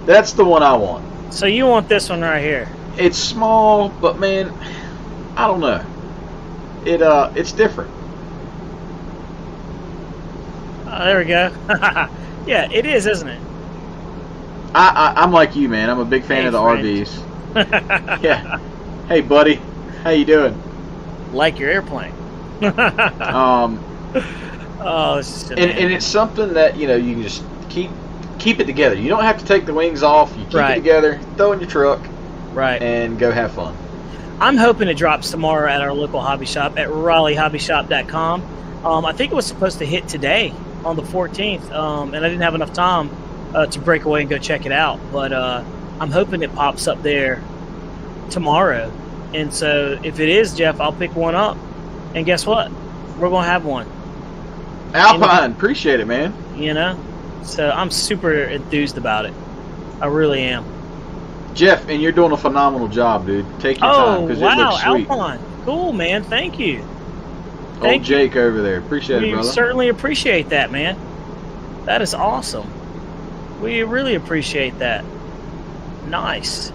That's the one I want. So you want this one right here? It's small, but man, I don't know. It's different. Oh, there we go. Yeah, it is, isn't it? I'm like you, man. I'm a big fan of the friend. RVs. Yeah. Hey, buddy. How you doing? Like your airplane. Oh, this is and it's something that you can just keep it together. You don't have to take the wings off. You keep it together, throw it in your truck, and go have fun. I'm hoping it drops tomorrow at our local hobby shop at RaleighHobbyShop.com. I think it was supposed to hit today on the 14th, and I didn't have enough time to break away and go check it out. But I'm hoping it pops up there tomorrow. And so if it is, Jeff, I'll pick one up. And guess what? We're going to have one. Alpine, appreciate it, man. So I'm super enthused about it. I really am. Jeff, and you're doing a phenomenal job, dude. Take your time because it looks sweet. Alpine. Cool, man. Thank you. Old Jake over there. Appreciate it, brother. We certainly appreciate that, man. That is awesome. We really appreciate that. Nice.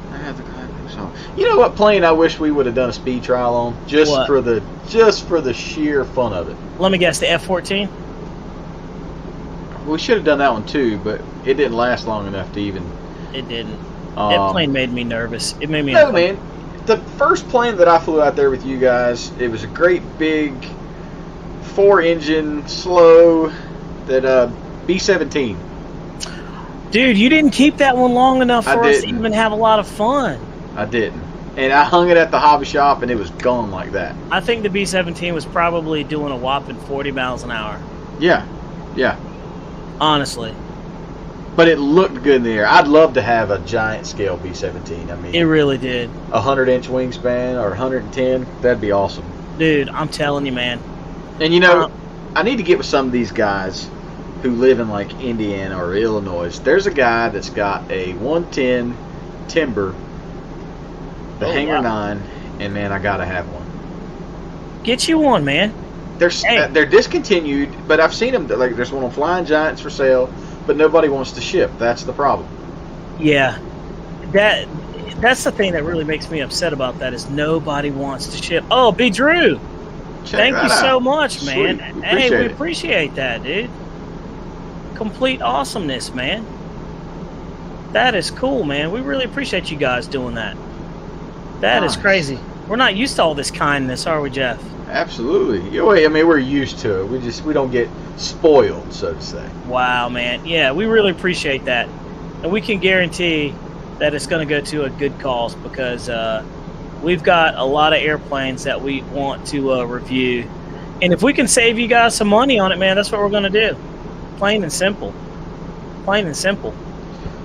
You know what plane I wish we would have done a speed trial on? Just for the sheer fun of it. Let me guess, the F-14? We should have done that one too, but it didn't last long enough to even... It didn't. That plane made me nervous. It made me... No, man. The first plane that I flew out there with you guys, it was a great big 4-engine, slow, that B-17. Dude, you didn't keep that one long enough for us to even have a lot of fun. I didn't. And I hung it at the hobby shop, and it was gone like that. I think the B-17 was probably doing a whopping 40 miles an hour. Yeah. Yeah. Honestly. But it looked good in the air. I'd love to have a giant scale B-17. I mean, it really did. 100-inch wingspan or 110. That'd be awesome. Dude, I'm telling you, man. And I need to get with some of these guys who live in like Indiana or Illinois. There's a guy that's got a 110 Timber, the Hanger 9, and man, I gotta have one. Get you one, man. They're discontinued, but I've seen them. Like there's one on Flying Giants for sale, but nobody wants to ship. That's the problem. Yeah, that's the thing that really makes me upset about that is nobody wants to ship. Oh, B. Drew, thank you so much, man. Hey, we appreciate that, dude. Complete awesomeness, man. That is cool, man. We really appreciate you guys doing that. That is crazy. We're not used to all this kindness, are we, Jeff? Absolutely. I mean, we're used to it. We don't get spoiled, so to say. Wow, man. Yeah, we really appreciate that. And we can guarantee that it's going to go to a good cause because we've got a lot of airplanes that we want to review. And if we can save you guys some money on it, man, that's what we're going to do. Plain and simple. Plain and simple.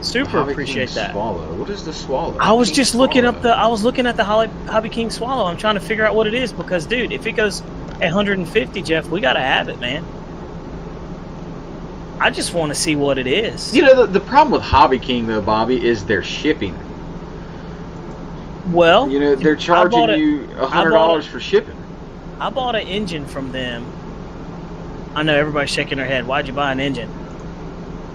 Super appreciate that. Swallow. What is the swallow? I was just looking at the Hobby King Swallow. I'm trying to figure out what it is because, dude, if it goes at 150, Jeff, we got to have it, man. I just want to see what it is. You know, the problem with Hobby King, though, Bobby, is their shipping. Well, you know, they're charging you $100 for shipping. I bought an engine from them. I know everybody's shaking their head. Why'd you buy an engine?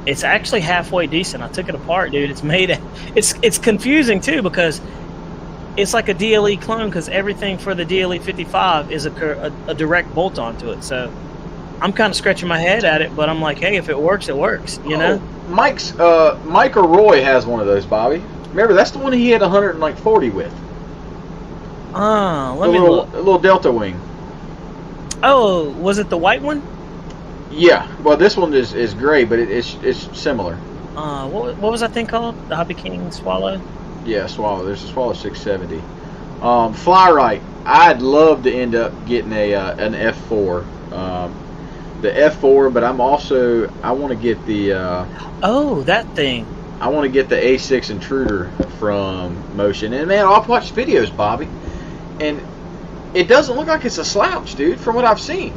It's actually halfway decent. I took it apart, dude. It's confusing too because it's like a DLE clone because everything for the DLE 55 is a direct bolt onto it. So I'm kind of scratching my head at it, but I'm like, hey, if it works, it works. You know? Mike or Roy has one of those, Bobby. Remember, that's the one he had 140 with. Let me look. A little Delta wing. Oh, was it the white one? Yeah, well, this one is gray, but it's similar. What was that thing called? The Hobby King Swallow? Yeah, Swallow. There's a Swallow 670. Fly right. I'd love to end up getting an F4. The F4, but I want to get the. That thing. I want to get the A6 Intruder from Motion, and man, I've watched videos, Bobby, and it doesn't look like it's a slouch, dude, from what I've seen.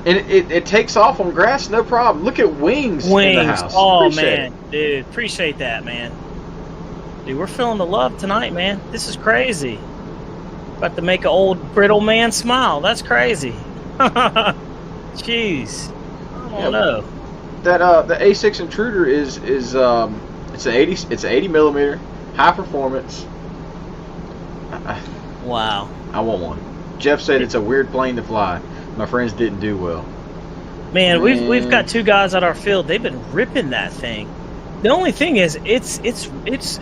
And it takes off on grass, no problem. Look at wings in the house. Oh, appreciate man. Dude, appreciate that, man. Dude, we're feeling the love tonight, man. This is crazy. About to make an old brittle man smile. That's crazy. Jeez. I don't know. That the A6 Intruder is it's an 80 millimeter, high performance. Wow. I want one. Jeff said it's a weird plane to fly. My friends didn't do well. Man, we've got two guys at our field. They've been ripping that thing. The only thing is, it's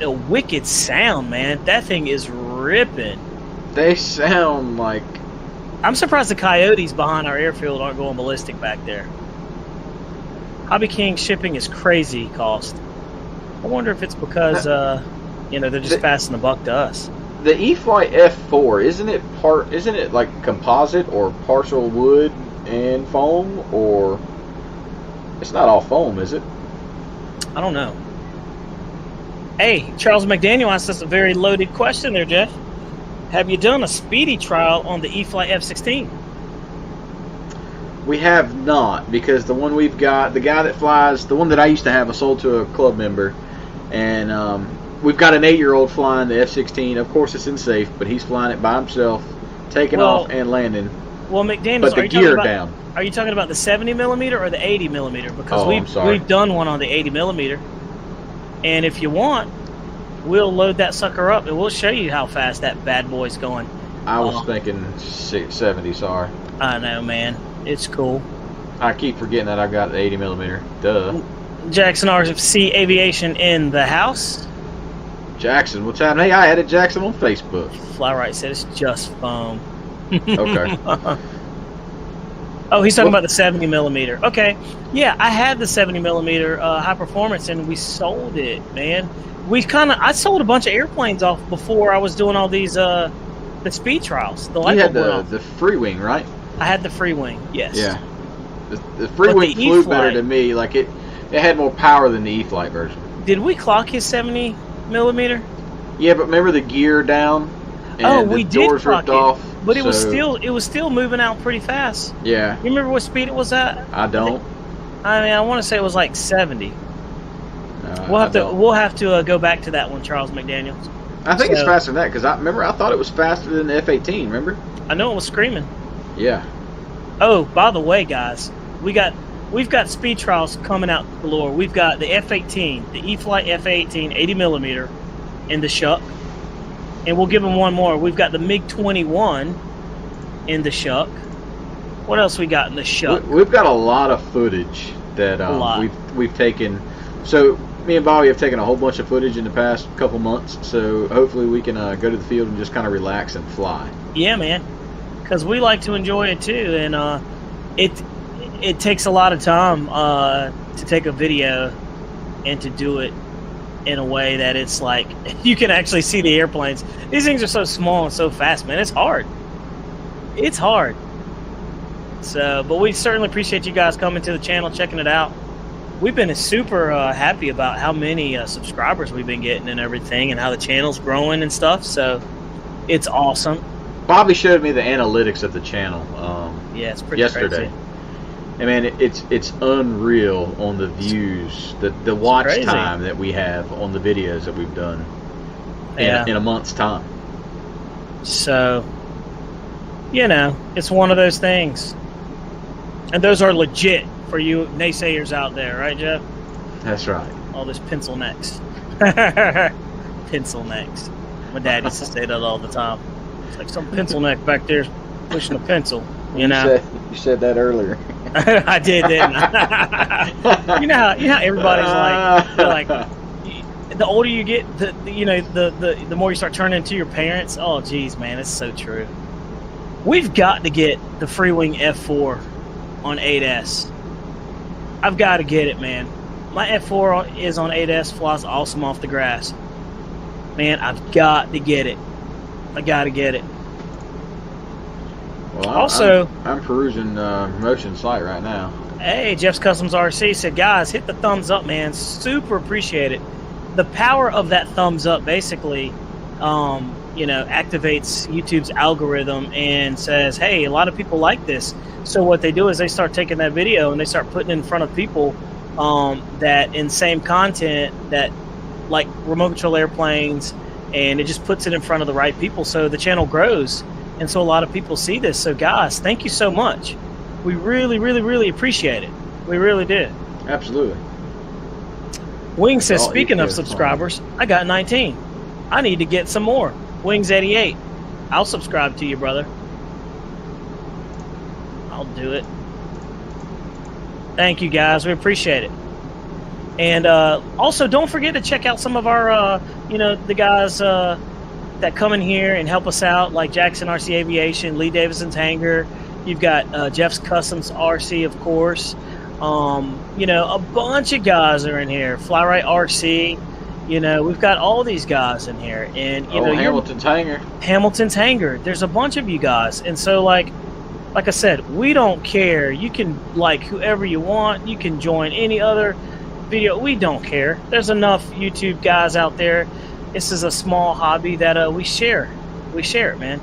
a wicked sound, man. That thing is ripping. They sound like. I'm surprised the coyotes behind our airfield aren't going ballistic back there. Hobby King shipping is crazy cost. I wonder if it's because they're just passing the buck to us. The E-Flight F4, isn't it like composite or partial wood and foam, or it's not all foam, is it? I don't know. Hey, Charles McDaniel asked us a very loaded question there, Jeff. Have you done a speedy trial on the E-Flight F-16? We have not, because the one we've got, the guy that flies, the one that I used to have, I sold to a club member, and we've got an 8-year-old flying the F-16. Of course, it's in safe, but he's flying it by himself, taking off and landing. Well, McDaniels, but the gear down. Are you talking about the 70 millimeter or the 80 millimeter? Because we've done one on the 80 millimeter, and if you want, we'll load that sucker up and we'll show you how fast that bad boy's going. I was thinking 70. Sorry. I know, man. It's cool. I keep forgetting that I've got the 80 millimeter. Duh. Jackson RC Aviation in the house. Jackson, what's happening? Hey, I added Jackson on Facebook. Fly-Right said it's just foam. Okay. Oh, he's talking about the 70 millimeter. Okay. Yeah, I had the 70 millimeter high performance, and we sold it, man. I sold a bunch of airplanes off before I was doing all these the speed trials. You had the free wing, right? I had the free wing, yes. Yeah. The free wing flew better than me. Like it had more power than the E-Flight version. Did we clock his 70 millimeter? Yeah, but remember the gear down? And we the doors did clock ripped off. But it was still moving out pretty fast. Yeah. You remember what speed it was at? I don't. I want to say it was like 70. We'll have to go back to that one, Charles McDaniels. I think it's faster than that because I thought it was faster than the F-18. Remember? I know it was screaming. Yeah. Oh, by the way, guys, we've got speed trials coming out galore. We've got the F-18, the E-Flight F-18 80 millimeter in the Shuck, and we'll give them one more. We've got the MiG-21 in the Shuck. What else we got in the Shuck? We've got a lot of footage that we've taken. So me and Bobby have taken a whole bunch of footage in the past couple months, so hopefully we can go to the field and just kind of relax and fly. Yeah, man, because we like to enjoy it too, and it takes a lot of time to take a video and to do it in a way that it's like you can actually see the airplanes. These things are so small and so fast, man. It's hard. It's hard. So, but we certainly appreciate you guys coming to the channel, checking it out. We've been super happy about how many subscribers we've been getting and everything, and how the channel's growing and stuff. So it's awesome. Bobby showed me the analytics of the channel Yeah, it's pretty yesterday. crazy. I mean, it's unreal on the views, the watch crazy. time that we have on the videos that we've done in a month's time. So, you know, it's one of those things. And those are legit for you naysayers out there, right, Jeff? That's right. All those pencil necks. Pencil necks. My dad used to say that all the time. It's like some pencil neck back there pushing a pencil, you know? You said that earlier. I did, didn't I? you know how everybody's like the older you get, the more you start turning into your parents. Oh, geez, man, it's so true. We've got to get the Freewing F4 on 8S. I've got to get it, man. My F4 is on 8S, flies awesome off the grass. Man, I've got to get it. I got to get it. Well, also, I'm perusing Motion site right now. Hey, Jeff's Customs RC said, guys, hit the thumbs up, man. Super appreciate it. The power of that thumbs up basically, activates YouTube's algorithm and says, hey, a lot of people like this. So what they do is they start taking that video and they start putting it in front of people that in same content that like remote control airplanes, and it just puts it in front of the right people. So the channel grows. And so a lot of people see this. So guys, thank you so much. We really, really, really appreciate it. We really do. Absolutely. Wing says, speaking of subscribers, I got 19. I need to get some more. Wings 88. I'll subscribe to you, brother. I'll do it. Thank you, guys. We appreciate it. And also, don't forget to check out some of our, the guys that come in here and help us out, like Jackson RC Aviation, Lee Davidson's Hangar. You've got Jeff's Customs RC, of course. A bunch of guys are in here. Fly-Right RC. We've got all these guys in here. And, Hamilton's Hangar. Hamilton's Hangar. There's a bunch of you guys. And so, like I said, we don't care. You can like whoever you want. You can join any other video. We don't care. There's enough YouTube guys out there. This is a small hobby that we share. We share it, man.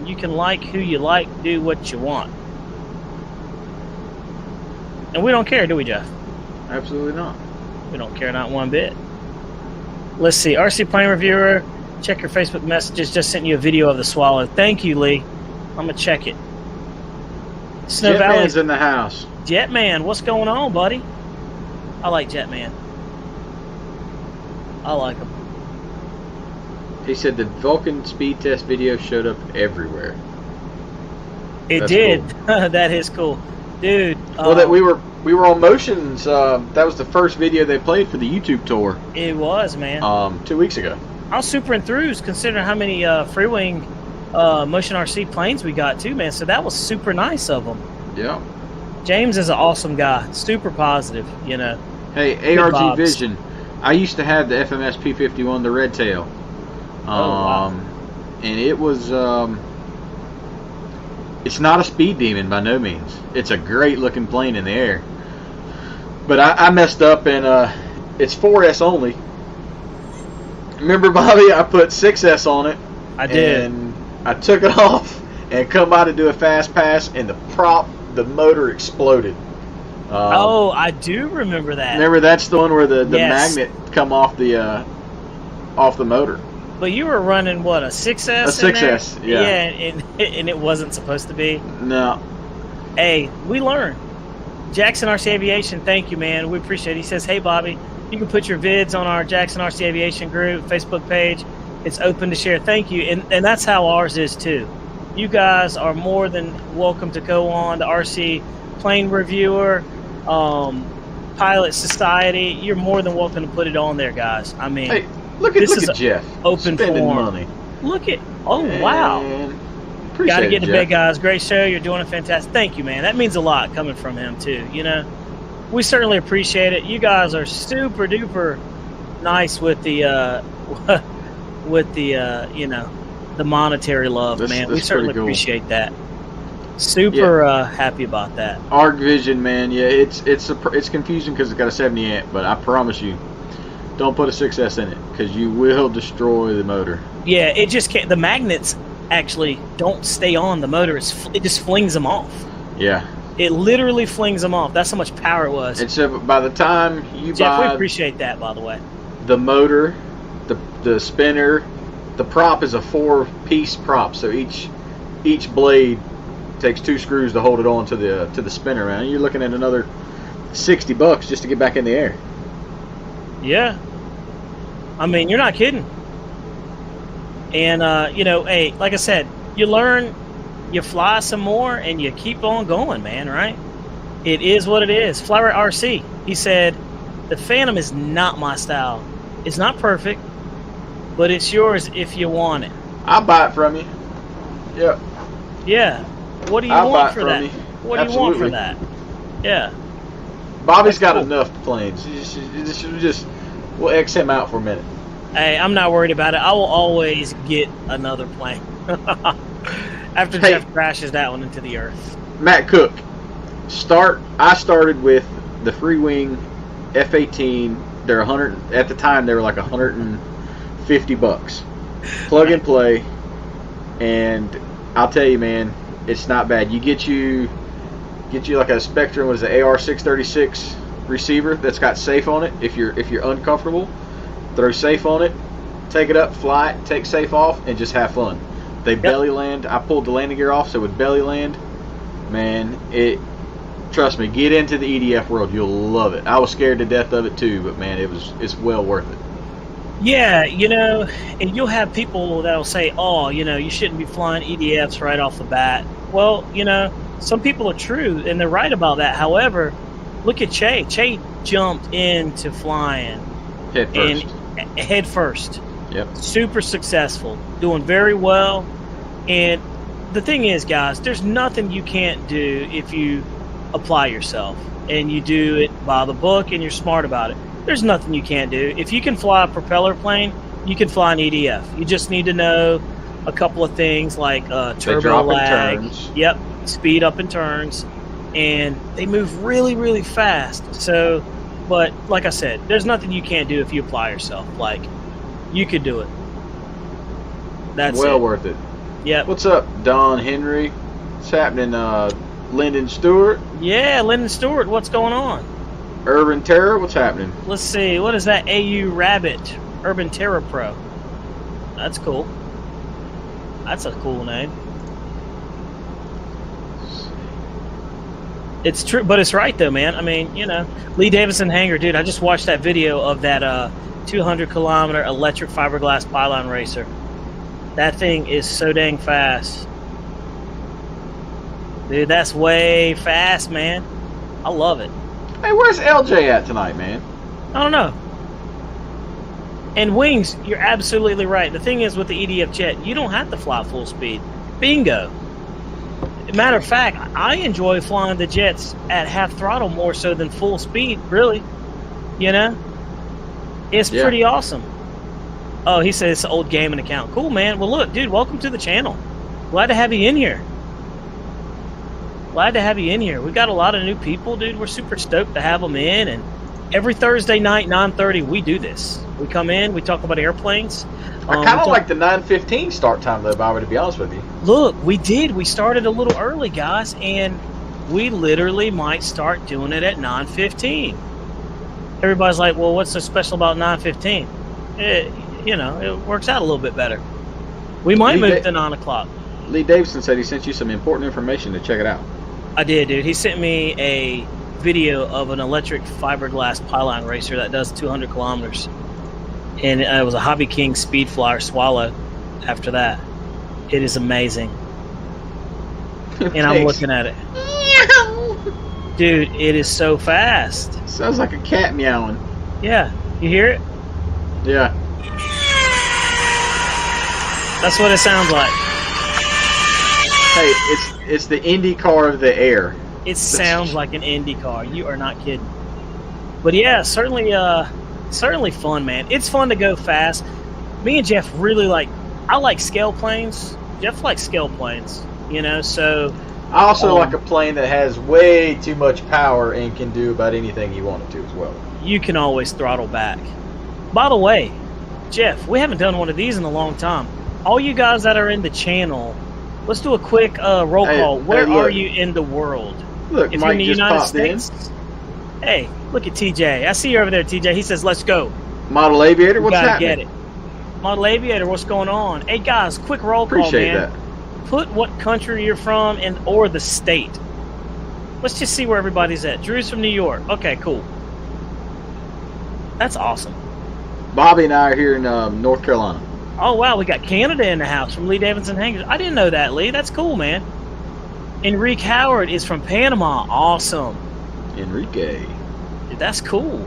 You can like who you like, do what you want. And we don't care, do we, Jeff? Absolutely not. We don't care, not one bit. Let's see. Rcplanereviewer, check your Facebook messages. Just sent you a video of the swallow. Thank you, Lee. I'm going to check it. Snow Valley's in the house. Jetman, what's going on, buddy? I like Jetman. I like him. He said the Vulcan speed test video showed up everywhere. That's did. Cool. That is cool, dude. Well, that we were on Motions. That was the first video they played for the YouTube tour. It was, man. 2 weeks ago. I was super enthused considering how many Freewing Motion RC planes we got too, man. So that was super nice of them. Yeah. James is an awesome guy. Super positive, Hey, ARG Vision. I used to have the FMS P51, the Red Tail. Wow. And it was it's not a speed demon by no means. It's a great looking plane in the air, but I messed up, and it's 4S only. Remember, Bobby, I put 6S on it. I did, and I took it off and come by to do a fast pass, and the motor exploded. I do remember that. Remember, that's the one where the Yes. magnet come off the motor. But you were running, what, a 6S? A 6S, yeah. Yeah, and it wasn't supposed to be. No. Hey, we learn. Jackson RC Aviation, thank you, man. We appreciate it. He says, hey, Bobby, you can put your vids on our Jackson RC Aviation group, Facebook page. It's open to share. Thank you. And that's how ours is, too. You guys are more than welcome to go on the RC Plane Reviewer, Pilot Society, you're more than welcome to put it on there, guys. I mean, Hey, look at Jeff. Open spending forum. money. Look at, oh, wow. Appreciate Got to it, get to Jeff. bed, guys. Great show. You're doing a fantastic. Thank you, man. That means a lot coming from him, too. You know, we certainly appreciate it. You guys are super duper nice with the, you know, the monetary love, man. We certainly cool. appreciate that. Super happy about that. Arc Vision, man. Yeah, it's confusing because it's got a 70 amp, but I promise you, don't put a 6S in it because you will destroy the motor. Yeah, it just can't. The magnets actually don't stay on the motor. It just flings them off. Yeah. It literally flings them off. That's how much power it was. And so by the time you Jeff, buy we appreciate that, by the way. the motor, the spinner, the prop is a 4-piece prop, so each blade takes 2 screws to hold it on to the spinner, man. You're looking at another $60 just to get back in the air. Yeah. I mean, you're not kidding. And, you know, hey, like I said, you learn, you fly some more, and you keep on going, man, right? It is what it is. Flower RC, he said, the Phantom is not my style. It's not perfect, but it's yours if you want it. I'll buy it from you. Yep. Yeah. What do you I'll buy want it for from that? you. What do you want for Absolutely. that? Yeah. Bobby's got cool. enough planes. We'll X him out for a minute. Hey, I'm not worried about it. I will always get another plane. After Hey. Jeff crashes that one into the earth. Matt Cook. I started with the Freewing F-18. They're 100 at the time. They were like $150. Plug and play, and I'll tell you, man, it's not bad. Get you like a Spectrum. What is it, AR-636 receiver that's got safe on it. If you're uncomfortable, throw safe on it, take it up, fly it, take safe off, and just have fun. They belly land. I pulled the landing gear off, so it would belly land. Man, trust me, get into the EDF world. You'll love it. I was scared to death of it too, but man, it's well worth it. Yeah, you know, and you'll have people that'll say, oh, you know, you shouldn't be flying EDFs right off the bat. Well, you know, some people are true, and they're right about that. However, look at Che. Che jumped into flying head first. Yep. Super successful, doing very well. And the thing is, guys, there's nothing you can't do if you apply yourself and you do it by the book and you're smart about it. There's nothing you can't do. If you can fly a propeller plane, you can fly an EDF. You just need to know a couple of things like turbo lag. Yep, speed up in turns, and they move really, really fast. So, but like I said, there's nothing you can't do if you apply yourself. Like, you could do it. That's well it. worth it. Yep. What's up, Don Henry? What's happening, Lyndon Stewart? Yeah, Lyndon Stewart, what's going on? Urban Terror, what's happening? Let's see, what is that? AU Rabbit Urban Terror Pro. That's cool. That's a cool name. It's true, but it's right though, man. I mean, you know, Lee Davison Hangar, dude. I just watched that video of that 200-kilometer electric fiberglass pylon racer. That thing is so dang fast, dude. That's way fast, man. I love it. Hey, where's LJ at tonight, man? I don't know. And wings, you're absolutely right. The thing is with the EDF jet, you don't have to fly full speed. Bingo. Matter of fact, I enjoy flying the jets at half throttle more so than full speed, really. You know? It's pretty awesome. Oh, he says it's an old gaming account. Cool, man. Well, look, dude, welcome to the channel. Glad to have you in here. Glad to have you in here. We got a lot of new people, dude. We're super stoked to have them in. And every Thursday night, 9:30, we do this. We come in, we talk about airplanes. I kind of like the 9:15 start time, though, Bobby, to be honest with you. Look, we did. We started a little early, guys, and we literally might start doing it at 9:15. Everybody's like, well, what's so special about 9:15? You know, it works out a little bit better. We might move to 9 o'clock. Lee Davidson said he sent you some important information to check it out. I did, dude. He sent me a video of an electric fiberglass pylon racer that does 200 kilometers. And it was a Hobby King Speed Flyer Swallow after that. It is amazing. And I'm looking at it. Dude, it is so fast. Sounds like a cat meowing. Yeah, you hear it? Yeah. That's what it sounds like. Hey, it's the Indy car of the air. It sounds like an Indy car. You are not kidding. But yeah, certainly fun, man. It's fun to go fast. Me and Jeff really I like scale planes. Jeff likes scale planes, so... I also like a plane that has way too much power and can do about anything you want it to as well. You can always throttle back. By the way, Jeff, we haven't done one of these in a long time. All you guys that are in the channel, let's do a quick roll call. Where are you in the world? Look, if Mike you're in the just United popped States, in. Hey, look at TJ. I see you over there, TJ. He says, let's go. Model Aviator, what's gotta happening? Get it. Model Aviator, what's going on? Hey, guys, quick roll call, Appreciate man. that. Put what country you're from or the state. Let's just see where everybody's at. Drew's from New York. Okay, cool. That's awesome. Bobby and I are here in North Carolina. Oh, wow. We got Canada in the house from Lee Davidson Hangers. I didn't know that, Lee. That's cool, man. Enrique Howard is from Panama. Awesome. Enrique. Dude, that's cool.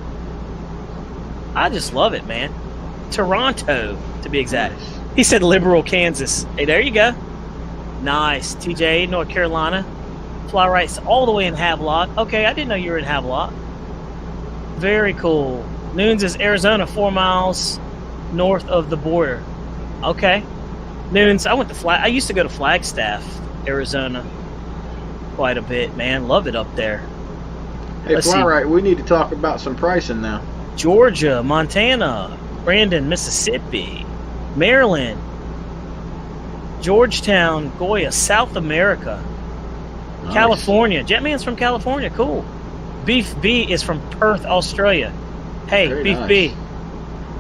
I just love it, man. Toronto, to be exact. Nice. He said Liberal, Kansas. Hey, there you go. Nice. TJ, North Carolina. Fly rights all the way in Havelock. Okay, I didn't know you were in Havelock. Very cool. Noons is Arizona, 4 miles north of the border. Okay. Noons, I used to go to Flagstaff, Arizona quite a bit, man. Love it up there. Hey, Fly Right, we need to talk about some pricing now. Georgia, Montana, Brandon, Mississippi, Maryland, Georgetown, Goya, South America, nice. California. Jetman's from California. Cool. Beef B is from Perth, Australia. Hey, very Beef nice. B.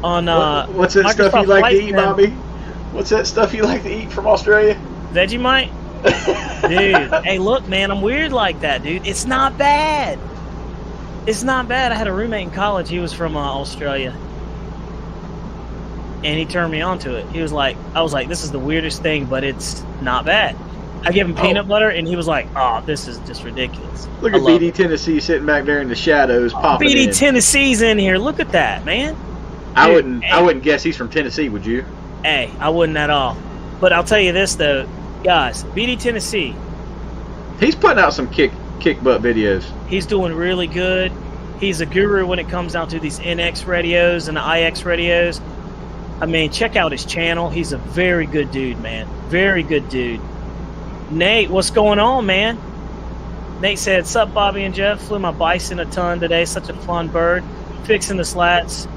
On what's that Microsoft stuff you like to eat, now. Bobby? What's that stuff you like to eat from Australia? Vegemite? Dude, hey, look, man, I'm weird like that, dude. It's not bad. It's not bad. I had a roommate in college. He was from Australia. And he turned me on to it. He was like, I was like, this is the weirdest thing, but it's not bad. I gave him peanut butter, and he was like, oh, this is just ridiculous. Look at BD Tennessee sitting back there in the shadows, popping BD in. Tennessee's in here. Look at that, man. Dude, I wouldn't guess he's from Tennessee, would you? Hey, I wouldn't at all. But I'll tell you this, though. Guys, BD Tennessee. He's putting out some kick butt videos. He's doing really good. He's a guru when it comes down to these NX radios and the IX radios. I mean, check out his channel. He's a very good dude, man. Very good dude. Nate, what's going on, man? Nate said, sup, Bobby and Jeff? Flew my bison a ton today. Such a fun bird. Fixing the slats.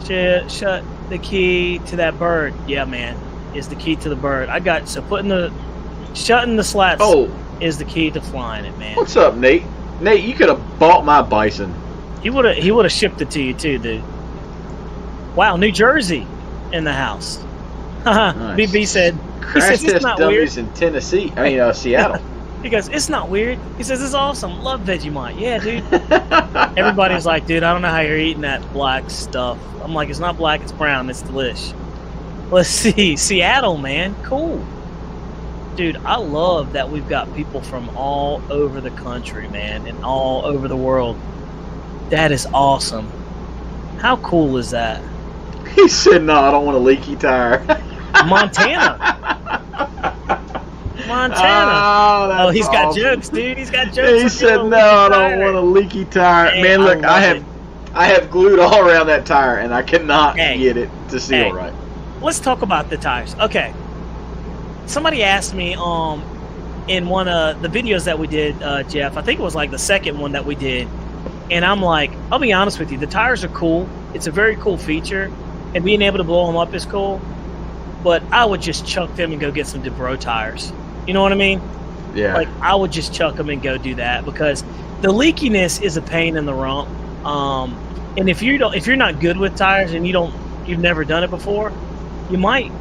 Shut the key to that bird. Yeah, man, is the key to the bird. Shutting the slats is the key to flying it, man. What's up, Nate? Nate, you could have bought my bison. He would have shipped it to you too, dude. Wow, New Jersey in the house. Nice. BB said, Crash it's test not dummies weird. in Tennessee. Seattle. He goes, it's not weird. He says, it's awesome. Love Vegemite. Yeah, dude. Everybody's like, dude, I don't know how you're eating that black stuff. I'm like, it's not black, it's brown. It's delish. Let's see. Seattle, man. Cool. Dude, I love that we've got people from all over the country, man, and all over the world. That is awesome. How cool is that? He said, no, I don't want a leaky tire. Montana. Oh, he's got jokes, dude. He's got jokes. He said, no, I don't want a leaky tire. Hey, man, look, I have glued all around that tire, and I cannot get it to seal right. Let's talk about the tires. Okay. Somebody asked me in one of the videos that we did, Jeff, I think it was like the second one that we did, and I'm like, I'll be honest with you, the tires are cool. It's a very cool feature, and being able to blow them up is cool, but I would just chuck them and go get some DeBro tires. You know what I mean? Yeah. Like, I would just chuck them and go do that, because the leakiness is a pain in the rump. And if you're not good with tires and you've never done it before, you might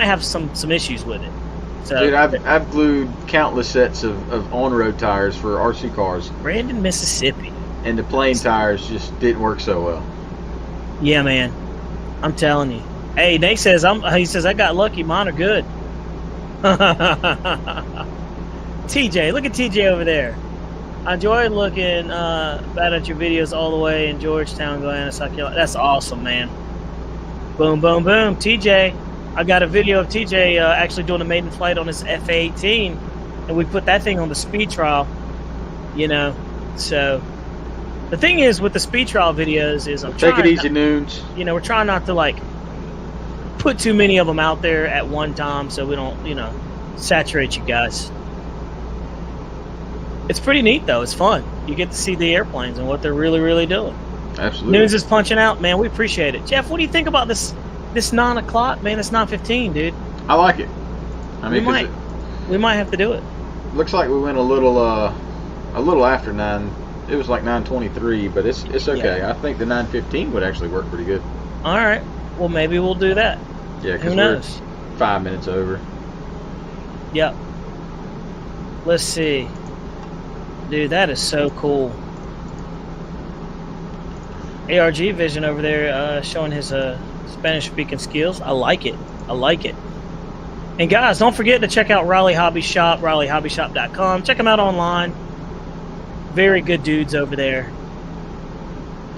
have some issues with it. So, dude, I've glued countless sets of on-road tires for RC cars. Brandon, Mississippi. And the plain tires just didn't work so well. Yeah, man. I'm telling you. Hey, Nate says he says I got lucky. Mine are good. TJ, look at TJ over there. I enjoy looking back at your videos all the way in Georgetown, Guyana, South Carolina. That's awesome, man. Boom, boom, boom. TJ, I got a video of TJ actually doing a maiden flight on his F-18, and we put that thing on the speed trial, you know. So the thing is with the speed trial videos is Take it easy, Noons. You know, we're trying not to like put too many of them out there at one time so we don't, you know, saturate you guys. It's pretty neat though. It's fun. You get to see the airplanes and what they're really doing. Absolutely. Noons is punching out, man. We appreciate it. Jeff, what do you think about this 9 o'clock, man? It's 9:15, dude. I like it. I mean, we might have to do it. Looks like we went a little after 9. It was like 9:23, but it's okay. Yeah. I think the 9:15 would actually work pretty good. All right. Well, maybe we'll do that. Yeah, because we're 5 minutes over. Yep. Let's see. Dude, that is so cool. ARG Vision over there showing his Spanish-speaking skills. I like it. I like it. And guys, don't forget to check out Riley Hobby Shop, RileyHobbyShop.com. Check them out online. Very good dudes over there.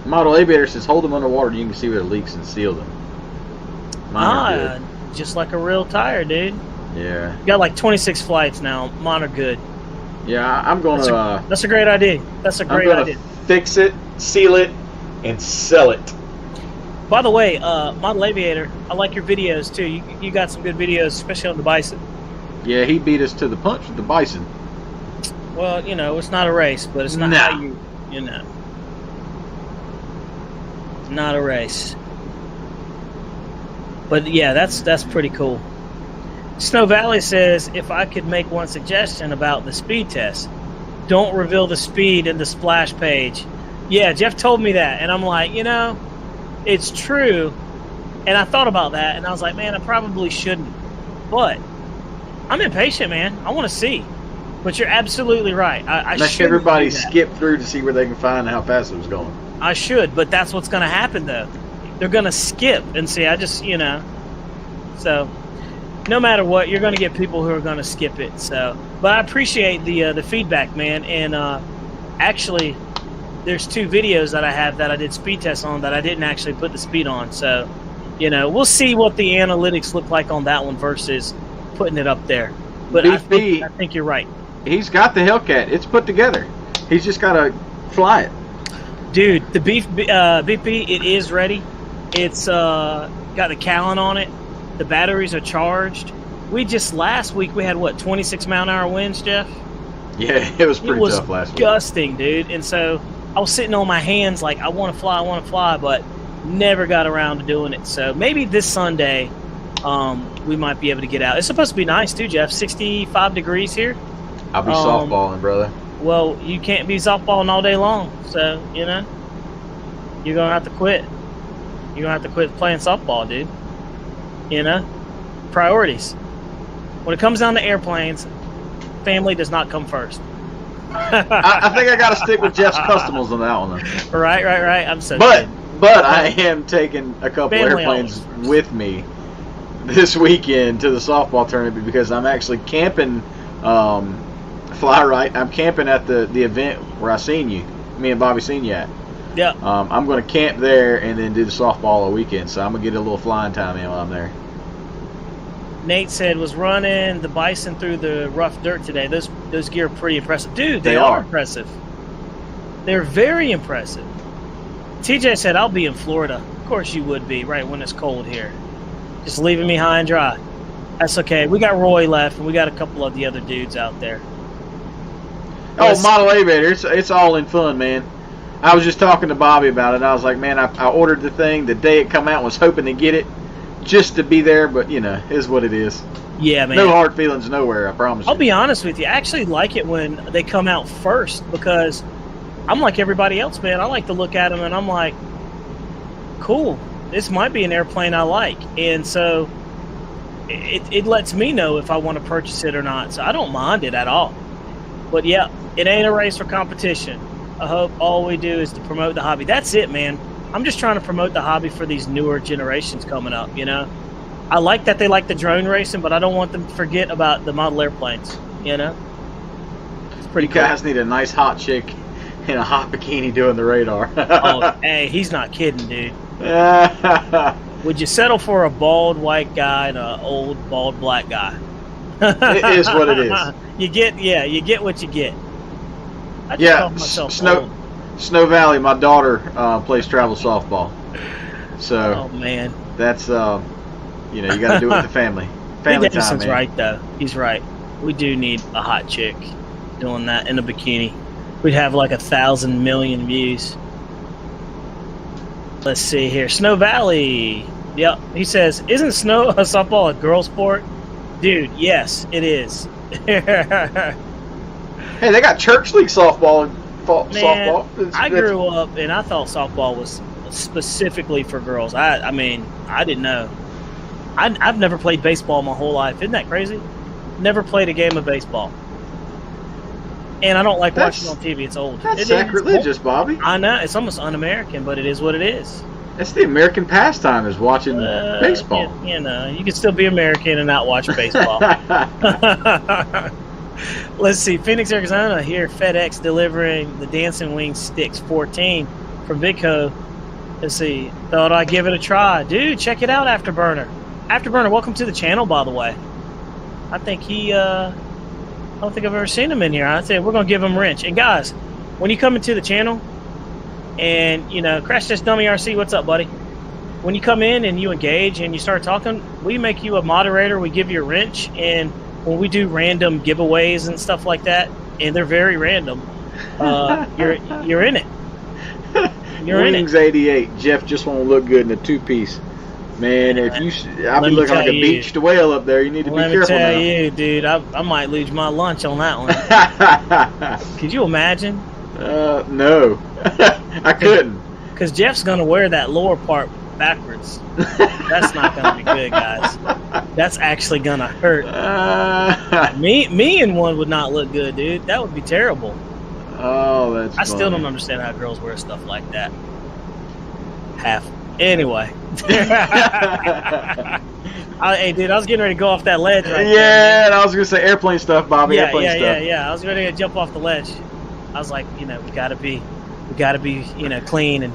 Model Aviator says hold them underwater and you can see where it leaks and seal them. Mine are good. Just like a real tire, dude. Yeah. You got like 26 flights now. Mine are good. Yeah, I'm going to... That's a great idea. That's a great idea. Fix it, seal it, and sell it. By the way, Model Aviator, I like your videos too. You got some good videos, especially on the Bison. Yeah, he beat us to the punch with the Bison. Well, you know, it's not a race, but it's not how you know. Not a race. But yeah, that's pretty cool. Snow Valley says, if I could make one suggestion about the speed test, don't reveal the speed in the splash page. Yeah, Jeff told me that, and I'm like, you know, it's true. And I thought about that, and I was like, man, I probably shouldn't. But I'm impatient, man. I want to see. But you're absolutely right. I Make everybody skip through to see where they can find how fast it was going. I should, but that's what's going to happen, though. They're going to skip and see. I just, you know. So, no matter what, you're going to get people who are going to skip it. So, but I appreciate the feedback, man. And actually, there's 2 videos that I have that I did speed tests on that I didn't actually put the speed on. So, you know, we'll see what the analytics look like on that one versus putting it up there. But I think you're right. He's got the Hellcat. It's put together. He's just got to fly it. Dude, the BP, it is ready. It's got the Callan on it. The batteries are charged. Last week, we had, 26-mile-an-hour winds, Jeff? Yeah, it was pretty tough last week. It was disgusting, dude. And so I was sitting on my hands like, I want to fly, but never got around to doing it. So maybe this Sunday we might be able to get out. It's supposed to be nice, too, Jeff. 65 degrees here. I'll be softballing, brother. Well, you can't be softballing all day long. So, you know, you're going to have to quit. You're going to have to quit playing softball, dude. You know? Priorities. When it comes down to airplanes, family does not come first. I think I got to stick with Jeff's Customals on that one, though. Right. I'm so But I am taking a couple airplanes with me this weekend to the softball tournament because I'm actually camping Fly Right. I'm camping at the event where I seen you. Me and Bobby seen you at. Yeah. I'm going to camp there and then do the softball all weekend. So I'm going to get a little flying time in while I'm there. Nate said was running the Bison through the rough dirt today. Those gear are pretty impressive. Dude, they are impressive. They're very impressive. TJ said, I'll be in Florida. Of course you would be, right when it's cold here. Just leaving me high and dry. That's okay. We got Roy left, and we got a couple of the other dudes out there. Model Aviator, it's all in fun, man. I was just talking to Bobby about it. I was like, man, I ordered the thing the day it come out, was hoping to get it just to be there, but, you know, is what it is. Yeah, man. No hard feelings nowhere, I promise you. I'll be honest with you. I actually like it when they come out first because I'm like everybody else, man. I like to look at them, and I'm like, cool, this might be an airplane I like. And so it lets me know if I want to purchase it or not. So I don't mind it at all. But, yeah, it ain't a race for competition. I hope all we do is to promote the hobby. That's it, man. I'm just trying to promote the hobby for these newer generations coming up, you know. I like that they like the drone racing, but I don't want them to forget about the model airplanes, you know. It's pretty You cool. guys need a nice hot chick in a hot bikini doing the radar. Oh, hey, he's not kidding, dude. Would you settle for a bald white guy and an old bald black guy? It is what it is. You get what you get. I just call myself old. Snow Valley, my daughter plays travel softball. So oh man, that's you got to do it with the family. Family time, Davison's man. right though. He's right. We do need a hot chick doing that in a bikini. We'd have like 1,000 million views. Let's see here. Snow Valley. Yep. He says, isn't softball a girl sport? Dude, yes, it is. Hey, they got church league softball. Softball. I grew up and I thought softball was specifically for girls. I mean, I didn't know. I've never played baseball my whole life. Isn't that crazy? Never played a game of baseball. And I don't like watching it on TV. It's old. That's sacrilegious, Bobby. I know. It's almost un-American, but it is what it is. That's the American pastime, is watching baseball. You can still be American and not watch baseball. Let's see. Phoenix, Arizona. Here, FedEx delivering the Dancing Wing Sticks 14 from Vidco. Let's see. Thought I'd give it a try. Dude, check it out, Afterburner. Afterburner, welcome to the channel, by the way. I think I don't think I've ever seen him in here. I said we're going to give him a wrench. And guys, when you come into the channel and, Crash Test Dummy RC, what's up, buddy? When you come in and you engage and you start talking, we make you a moderator. We give you a wrench. And when we do random giveaways and stuff like that, and they're very random, you're in it. You're in it. Wings 88. Jeff just want to look good in a two-piece. Man, if I'll be looking like a beached whale up there. You need to be careful now. Let me tell you, dude, I might lose my lunch on that one. Could you imagine? No. I couldn't. Because Jeff's going to wear that lower part backwards. That's not going to be good, guys. That's actually going to hurt. Me in one would not look good, dude. That would be terrible. Oh, that's I still don't understand how girls wear stuff like that. Anyway. Hey, dude, I was getting ready to go off that ledge right there. Yeah, and I was going to say airplane stuff, Bobby. Airplane stuff. Yeah. I was ready to jump off the ledge. I was like, we got to be, clean and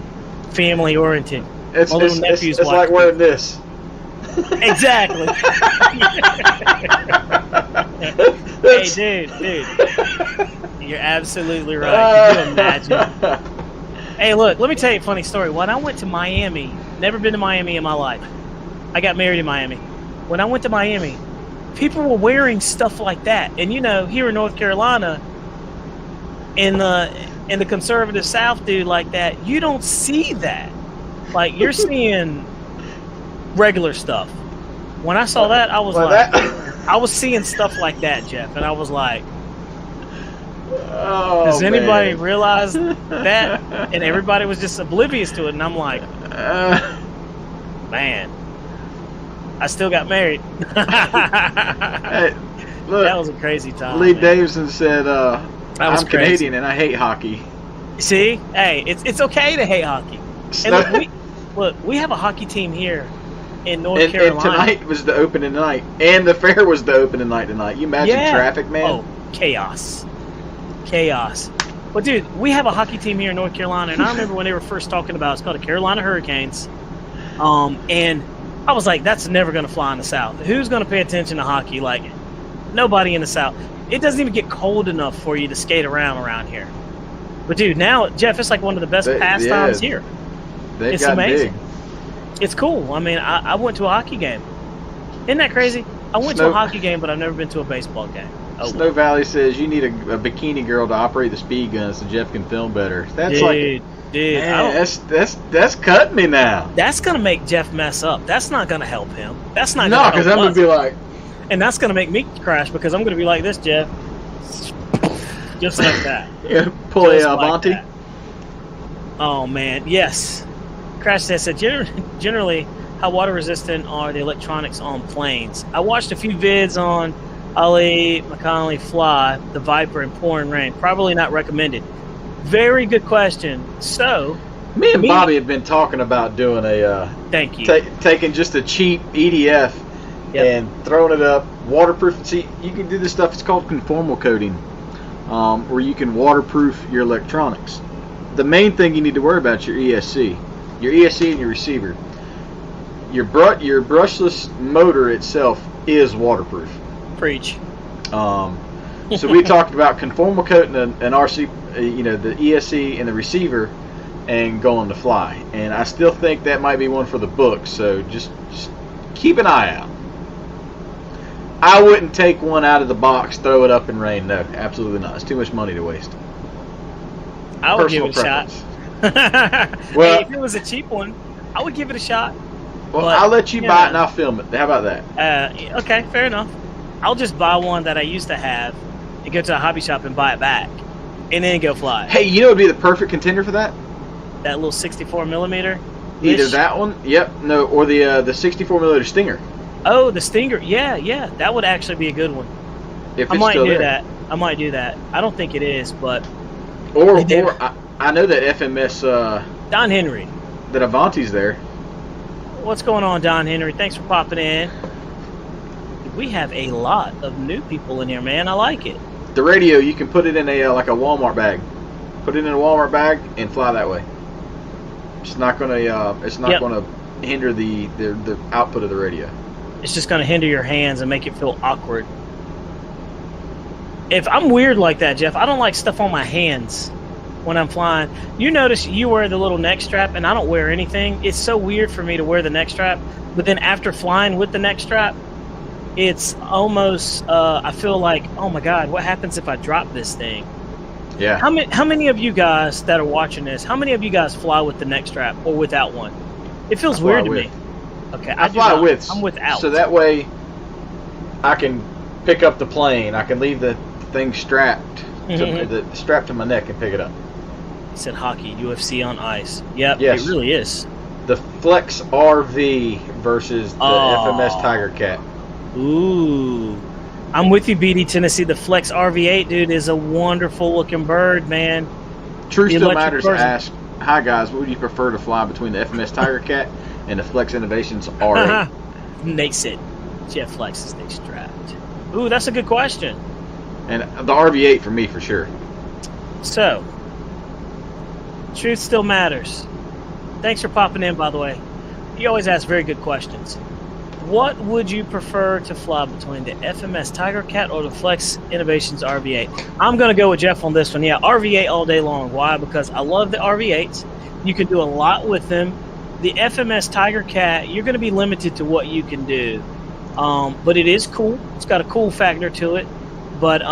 family oriented. It's like wearing this. Exactly. Hey, dude. You're absolutely right. Could you imagine? Hey, look, let me tell you a funny story. When I went to Miami, never been to Miami in my life. I got married in Miami. When I went to Miami, people were wearing stuff like that. And, here in North Carolina, in the conservative South, dude, like that, you don't see that. Like, you're seeing regular stuff. When I saw that, I was I was seeing stuff like that, Jeff, and I was like, does anybody realize that? And everybody was just oblivious to it, and I'm like, man, I still got married. Hey, look, that was a crazy time. Lee Davison said, I'm crazy. Canadian and I hate hockey. See? Hey, it's okay to hate hockey. And look, we have a hockey team here in North Carolina. And tonight was the opening night. And the fair was the opening night tonight. You imagine traffic, man? Oh, chaos. But, dude, we have a hockey team here in North Carolina, and I remember when they were first talking about it's called the Carolina Hurricanes. And I was like, that's never going to fly in the South. Who's going to pay attention to hockey? Like, nobody in the South. It doesn't even get cold enough for you to skate around here. But, dude, now, Jeff, it's like one of the best pastimes here. It's amazing. Big. It's cool. I mean, I went to a hockey game. Isn't that crazy? I went to a hockey game, but I've never been to a baseball game. Snow Valley says you need a bikini girl to operate the speed gun so Jeff can film better. That's dude, man, that's cutting me now. That's gonna make Jeff mess up. That's not gonna help him. That's not. No, because I'm gonna be like, and that's gonna make me crash because I'm gonna be like this, Jeff, just like that. Yeah, pull a Avanti. Like oh man, yes. Crash said generally, how water resistant are the electronics on planes? I watched a few vids on Ali McConnelly Fly, the Viper, and Pouring Rain. Probably not recommended. Very good question. So, me and Bobby have been talking about doing a thank you. Taking just a cheap EDF and throwing it up, waterproof. See, you can do this stuff. It's called conformal coating. where you can waterproof your electronics. The main thing you need to worry about is your ESC and your receiver. Your brushless motor itself is waterproof. Preach. So we talked about conformal coating an RC, the ESC and the receiver, and going to fly. And I still think that might be one for the books. So just keep an eye out. I wouldn't take one out of the box, throw it up in rain. No, absolutely not. It's too much money to waste. I would give it a shot. Well, hey, if it was a cheap one, I would give it a shot. Well, but, I'll let you buy it and I'll film it. How about that? Okay, fair enough. I'll just buy one that I used to have and go to a hobby shop and buy it back, and then go fly. Hey, you know what would be the perfect contender for that? That little 64 millimeter. Either that one, or the 64 millimeter Stinger. Oh, the Stinger. Yeah, that would actually be a good one. If I it's might still do there. that. I might do that. I don't think it is, but Or I know that FMS Don Henry. that Avanti's there. What's going on, Don Henry? Thanks for popping in. We have a lot of new people in here, man. I like it. The radio, you can put it in a like a Walmart bag. Put it in a Walmart bag and fly that way. It's not gonna gonna hinder the output of the radio. It's just going to hinder your hands and make it feel awkward. If I'm weird like that, Jeff, I don't like stuff on my hands when I'm flying. You notice you wear the little neck strap, and I don't wear anything. It's so weird for me to wear the neck strap, but then after flying with the neck strap, it's almost, I feel like, oh my God, what happens if I drop this thing? Yeah. How many of you guys that are watching this, how many of you guys fly with the neck strap or without one? It feels weird to me. Okay, I fly with. I'm without. So that way, I can pick up the plane. I can leave the thing strapped, strapped to my neck and pick it up. He said hockey, UFC on ice. Yep, yes. It really is. The Flex RV versus the FMS Tiger Cat. Ooh. I'm with you, BD Tennessee. The Flex RV8, dude, is a wonderful looking bird, man. True Still Matters asks, hi guys, what would you prefer to fly between the FMS Tiger Cat and the Flex Innovations R8? Makes it. Jet Flex is they strapped. Ooh, that's a good question. And the RV8 for me, for sure. So, Truth Still Matters. Thanks for popping in, by the way. You always ask very good questions. What would you prefer to fly between the FMS Tiger Cat or the Flex Innovations RV8? I'm going to go with Jeff on this one. Yeah, RV8 all day long. Why? Because I love the RV8s. You can do a lot with them. The FMS Tiger Cat, you're going to be limited to what you can do. But it is cool. It's got a cool factor to it. But,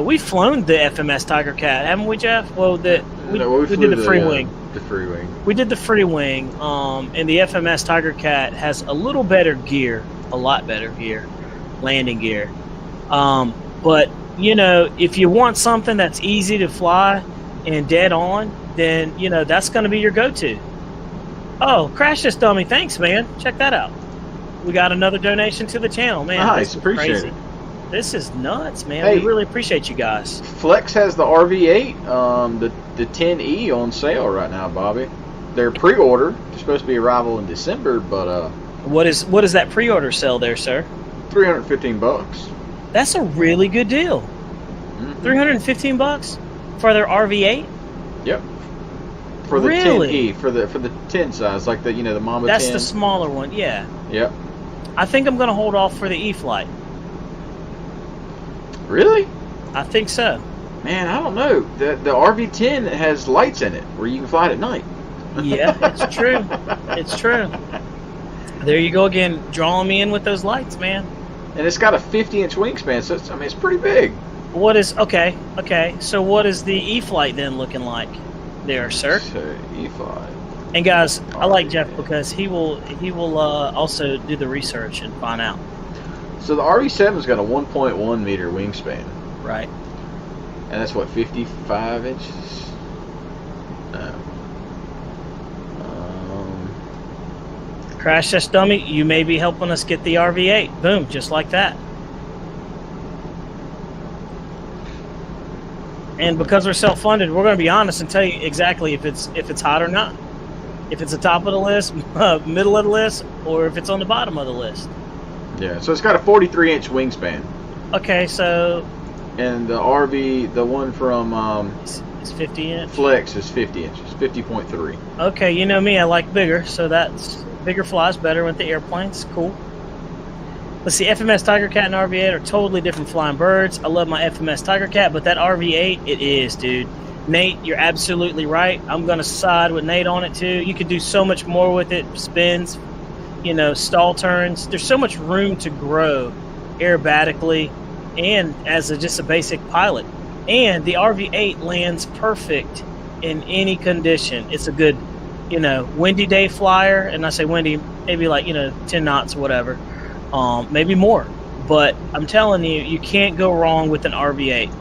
we've flown the FMS Tiger Cat, haven't we, Jeff? Well, we did the free wing. The free wing. We did the free wing, and the FMS Tiger Cat has a little better gear, a lot better gear, landing gear. But, if you want something that's easy to fly and dead on, then, that's going to be your go-to. Oh, Crash This Dummy, thanks, man. Check that out. We got another donation to the channel, man. Nice, appreciate it. This is nuts, man. Hey, we really appreciate you guys. Flex has the RV8, the 10E on sale right now, Bobby. They're pre-order. They're supposed to be arrival in December, but what is that pre-order sell there, sir? $315. That's a really good deal. Mm-hmm. $315 for their RV8. Yep. For the really? 10E, for the 10 size, like the the Mamba 10. That's the smaller one, yeah. Yep. I think I'm gonna hold off for the E-Flight. Really? I think so. Man, I don't know. The RV10 has lights in it where you can fly it at night. Yeah, it's true. It's true. There you go again, drawing me in with those lights, man. And it's got a 50-inch wingspan, so it's pretty big. What is okay? So what is the E-Flight then looking like, there, sir? So E-Flight. And guys, I like Jeff because he will also do the research and find out. So the RV7's got a 1.1 meter wingspan. Right. And that's what, 55 inches? Crash Test Dummy, you may be helping us get the RV8. Boom, just like that. And because we're self-funded, we're going to be honest and tell you exactly if it's hot or not. If it's the top of the list, middle of the list, or if it's on the bottom of the list. Yeah, so it's got a 43-inch wingspan. Okay, so And the RV, the one from It's 50 inch. Flex is 50 inches, 50.3. Okay, you know me, I like bigger, so that's bigger flies better with the airplanes. Cool. Let's see, FMS Tiger Cat and RV8 are totally different flying birds. I love my FMS Tiger Cat, but that RV8, it is, dude. Nate, you're absolutely right. I'm going to side with Nate on it, too. You could do so much more with it. Spins, you know, stall turns. There's so much room to grow aerobatically and as just a basic pilot. And the RV8 lands perfect in any condition. It's a good, you know, windy day flyer. And I say windy, maybe like, you know, 10 knots or whatever. Maybe more. But I'm telling you, you can't go wrong with an RV8.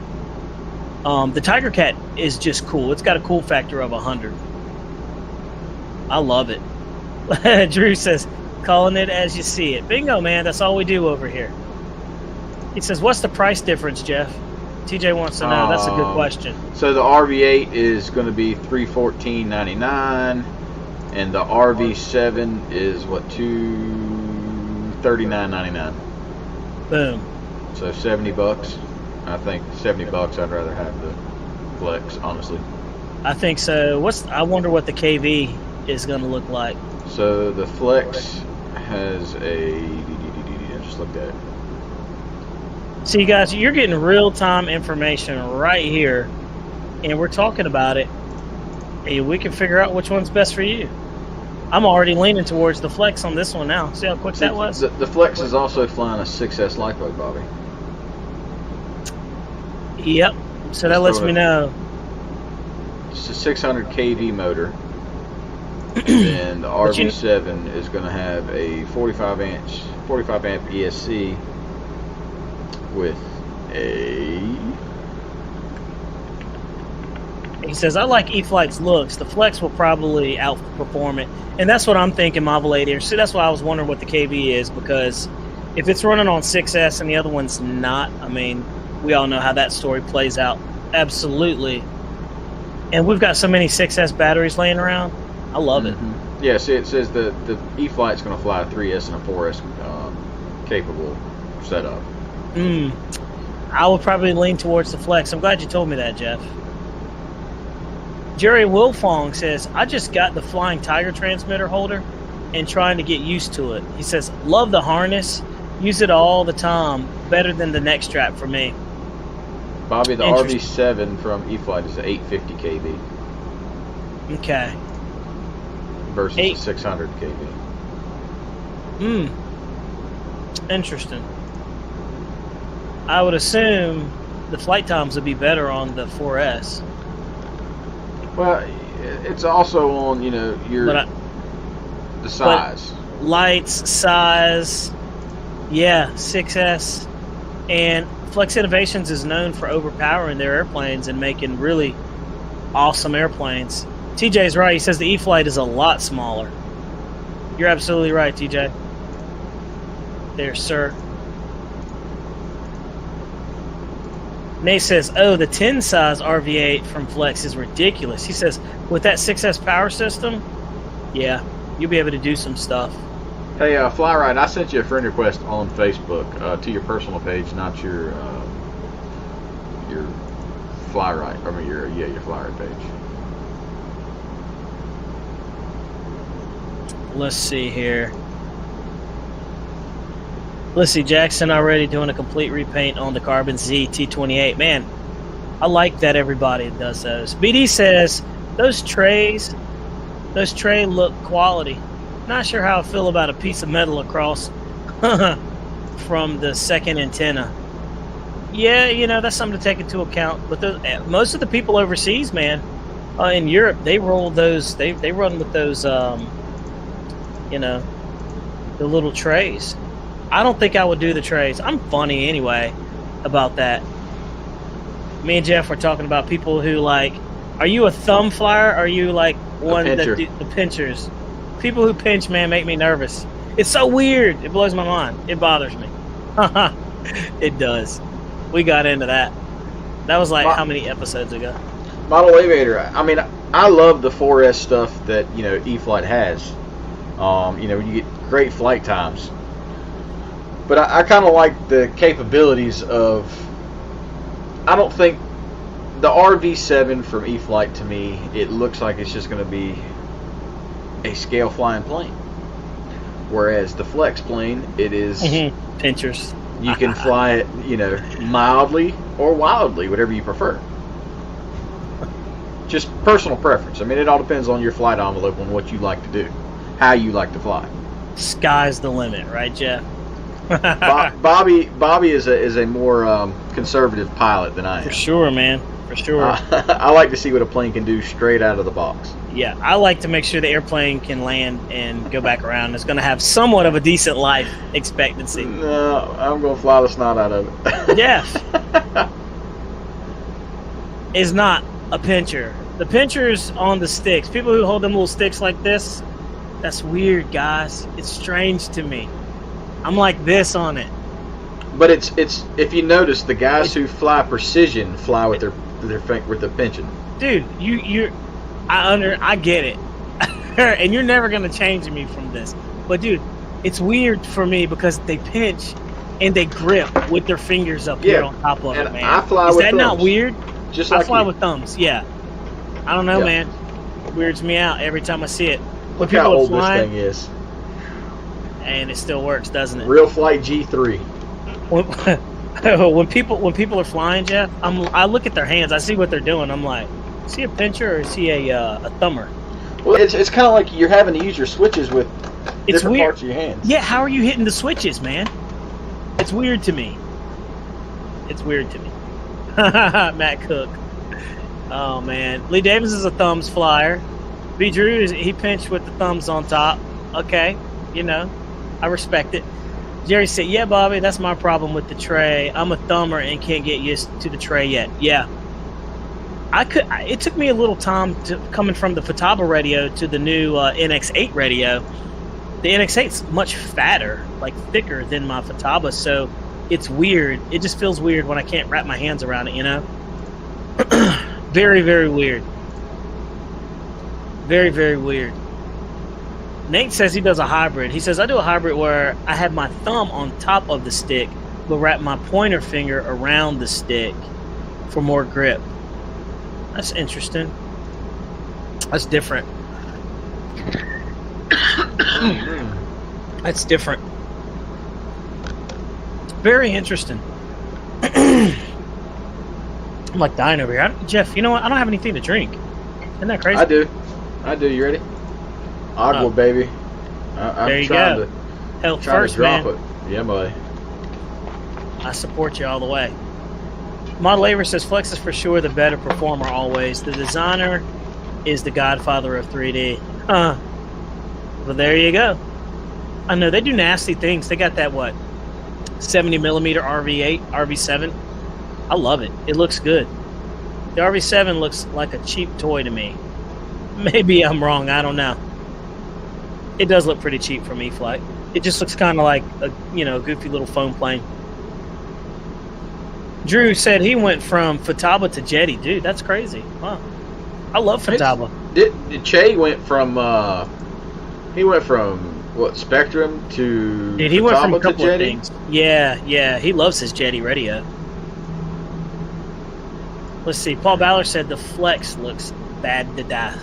The Tiger Cat is just cool. It's got a cool factor of 100. I love it. Drew says, calling it as you see it. Bingo, man. That's all we do over here. He says, what's the price difference, Jeff? TJ wants to know. That's a good question. So the RV8 is going to be $314.99, and the RV7 is what, $239.99. Boom. So $70. I think $70. I'd rather have the Flex, honestly. I think so. I wonder what the KV is going to look like. So the Flex has a. I just looked at it. See, guys, you're getting real-time information right here, and we're talking about it, and we can figure out which one's best for you. I'm already leaning towards the Flex on this one now. See how quick that was? The Flex is also flying a 6S LiPo, Bobby. Yep. So that lets me know. It's a 600 kV motor, and the RV7 is going to have a 45 amp ESC with a. He says, I like E-Flight's looks. The Flex will probably outperform it. And that's what I'm thinking, Mavelator. See, that's why I was wondering what the KV is, because if it's running on 6S and the other one's not, I mean, we all know how that story plays out. Absolutely. And we've got so many 6S batteries laying around. I love it. Yeah, see, it says the E-Flight's going to fly a 3S and a 4S capable setup. I would probably lean towards the Flex. I'm glad you told me that, Jeff. Jerry Wilfong says, I just got the Flying Tiger transmitter holder and trying to get used to it. He says, love the harness. Use it all the time. Better than the neck strap for me. Bobby, the RV7 from E-Flight is 850 kV. Okay. Versus the 600 kV. Interesting. I would assume the flight times would be better on the 4S. Well, it's also on, you know, the size. Lights, size, yeah, 6S. And Flex Innovations is known for overpowering their airplanes and making really awesome airplanes. TJ's right. He says the E-Flight is a lot smaller. You're absolutely right, TJ. There, sir. Nate says, oh, the 10 size RV8 from Flex is ridiculous. He says, with that 6S power system, yeah, you'll be able to do some stuff. Hey, Flyride, I sent you a friend request on Facebook to your personal page, not your Flyride. I mean, your Flyride page. Let's see here. Let's see, Jackson already doing a complete repaint on the Carbon Z T28. Man, I like that everybody does those. BD says, those trays look quality. Not sure how I feel about a piece of metal across from the second antenna. Yeah, you know, that's something to take into account. But most of the people overseas, man, in Europe, they roll those, they run with those, you know, the little trays. I don't think I would do the trays. I'm funny anyway about that. Me and Jeff were talking about people who, like, are you a thumb flyer? Or are you like one that do the pinchers? People who pinch, man, make me nervous. It's so weird. It blows my mind. It bothers me. It does. We got into that. That was like how many episodes ago? Model Aviator. I mean, I love the 4S stuff that, you know, E-Flight has. You know, you get great flight times. But I kind of like the capabilities of I don't think the RV7 from E-flite, to me, it looks like it's just going to be a scale flying plane. Whereas the flex plane, it is pinchers. You can fly it, you know, mildly or wildly, whatever you prefer. Just personal preference. I mean, it all depends on your flight envelope and what you like to do, how you like to fly. Sky's the limit, right, Jeff? Bobby is a more conservative pilot than I am. For sure, man. For sure. I like to see what a plane can do straight out of the box. Yeah, I like to make sure the airplane can land and go back around. It's going to have somewhat of a decent life expectancy. No, I'm going to fly the snot out of it. Jeff is not a pincher. The pinchers on the sticks, people who hold them little sticks like this, that's weird, guys. It's strange to me. I'm like this on it. But it's if you notice, the guys who fly precision fly with their pinching. Dude, I get it. And you're never going to change me from this. But dude, it's weird for me because they pinch and they grip with their fingers up here on top of it, man. I fly Is with that thumbs. Not weird? Just like I fly you. with thumbs, yeah. I don't know, man. It weirds me out every time I see it. When Look people how are old flying, this thing is. And it still works, doesn't it? Real Flight G3. When people are flying, Jeff, I look at their hands. I see what they're doing. I'm like, is he a pincher or is he a thumber? Well, it's kind of like you're having to use your switches with different weird. parts of your hands. Yeah, how are you hitting the switches, man? It's weird to me. It's weird to me. Matt Cook. Oh, man. Lee Davis is a thumbs flyer. B. Drew, he pinched with the thumbs on top. Okay, you know, I respect it. Jerry said, yeah, Bobby, that's my problem with the tray. I'm a thumber and can't get used to the tray yet. Yeah. It took me a little time coming from the Futaba radio to the new NX8 radio. The NX8's much fatter, like thicker than my Futaba, so it's weird. It just feels weird when I can't wrap my hands around it, you know? Very, very weird. Very, very weird. Nate says he does a hybrid. He says, I do a hybrid where I have my thumb on top of the stick, but wrap my pointer finger around the stick for more grip. That's interesting. That's different. That's different. Very interesting. I'm like dying over here. Jeff, you know what? I don't have anything to drink. Isn't that crazy? I do. You ready? Agua, baby. I'm there you trying go. to Health trying first, to drop man. it. Yeah, buddy. I support you all the way. Model Aver says Flex is for sure the better performer always. The designer is the godfather of 3D. Well, there you go. I know they do nasty things. They got that 70mm RV8, RV7. I love it. It looks good. The RV7 looks like a cheap toy to me. Maybe I'm wrong. I don't know. It does look pretty cheap from E-flite. It just looks kind of like a goofy little foam plane. Drew said he went from Futaba to Jetty. Dude, that's crazy. Wow. I love Futaba. Che went from Spectrum to Dude, he went from a Futaba to couple of Jetty? things. Yeah. He loves his Jetty radio. Let's see. Paul Ballard said the Flex looks bad to death.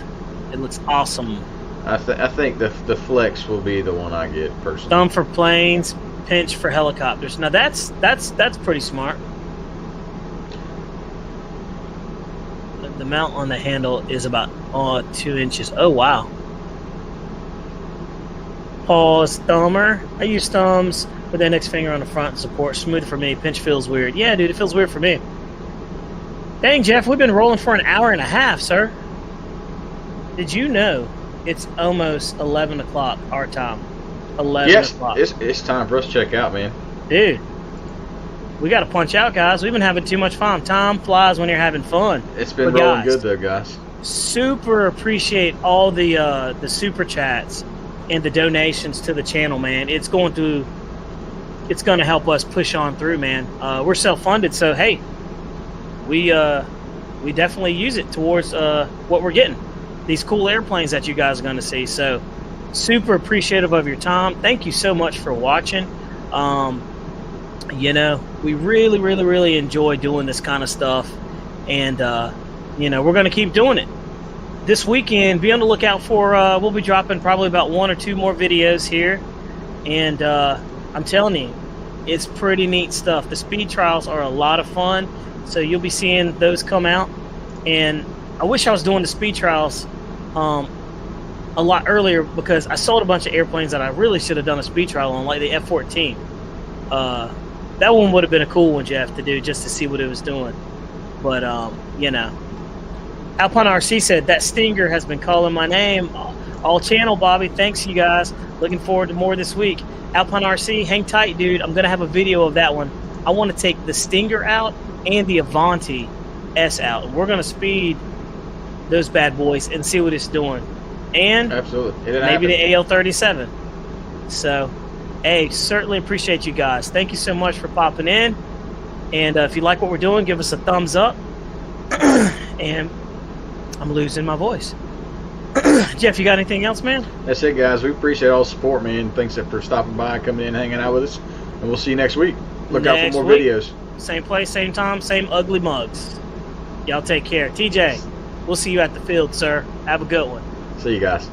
It looks awesome. I think the Flex will be the one I get personally. Thumb for planes, pinch for helicopters. Now that's pretty smart. The mount on the handle is about 2 inches. Oh wow. Paul's thumber. I use thumbs with the index finger on the front and support. Smooth for me. Pinch feels weird. Yeah, dude, it feels weird for me. Dang, Jeff, we've been rolling for an hour and a half, sir. Did you know it's almost 11 o'clock our time? 11 o'clock. It's time for us to check out, man. Dude, we got to punch out, guys. We've been having too much fun. Time flies when you're having fun. It's been rolling good, though, guys. Super appreciate all the super chats and the donations to the channel, man. It's going to help us push on through, man. We're self-funded, so hey, we definitely use it towards what we're getting. These cool airplanes that you guys are going to see. So super appreciative of your time. Thank you so much for watching. You know, we really, really, really enjoy doing this kind of stuff. And, you know, we're going to keep doing it. This weekend, be on the lookout for, we'll be dropping probably about 1 or 2 more videos here. And I'm telling you, it's pretty neat stuff. The speed trials are a lot of fun. So you'll be seeing those come out. And I wish I was doing the speed trials a lot earlier, because I sold a bunch of airplanes that I really should have done a speed trial on, like the F-14. That one would have been a cool one, Jeff, to do just to see what it was doing. But, you know. Alpine RC said, that Stinger has been calling my name all channel, Bobby. Thanks, you guys. Looking forward to more this week. Alpine RC, hang tight, dude. I'm going to have a video of that one. I want to take the Stinger out and the Avanti S out. We're going to speed those bad boys and see what it's doing. And absolutely, maybe the AL-37. So, hey, certainly appreciate you guys. Thank you so much for popping in. And if you like what we're doing, give us a thumbs up. And I'm losing my voice. Jeff, you got anything else, man? That's it, guys. We appreciate all the support, man. Thanks for stopping by, coming in, hanging out with us. And we'll see you next week. Look out for more videos. Same place, same time, same ugly mugs. Y'all take care. TJ, we'll see you at the field, sir. Have a good one. See you guys.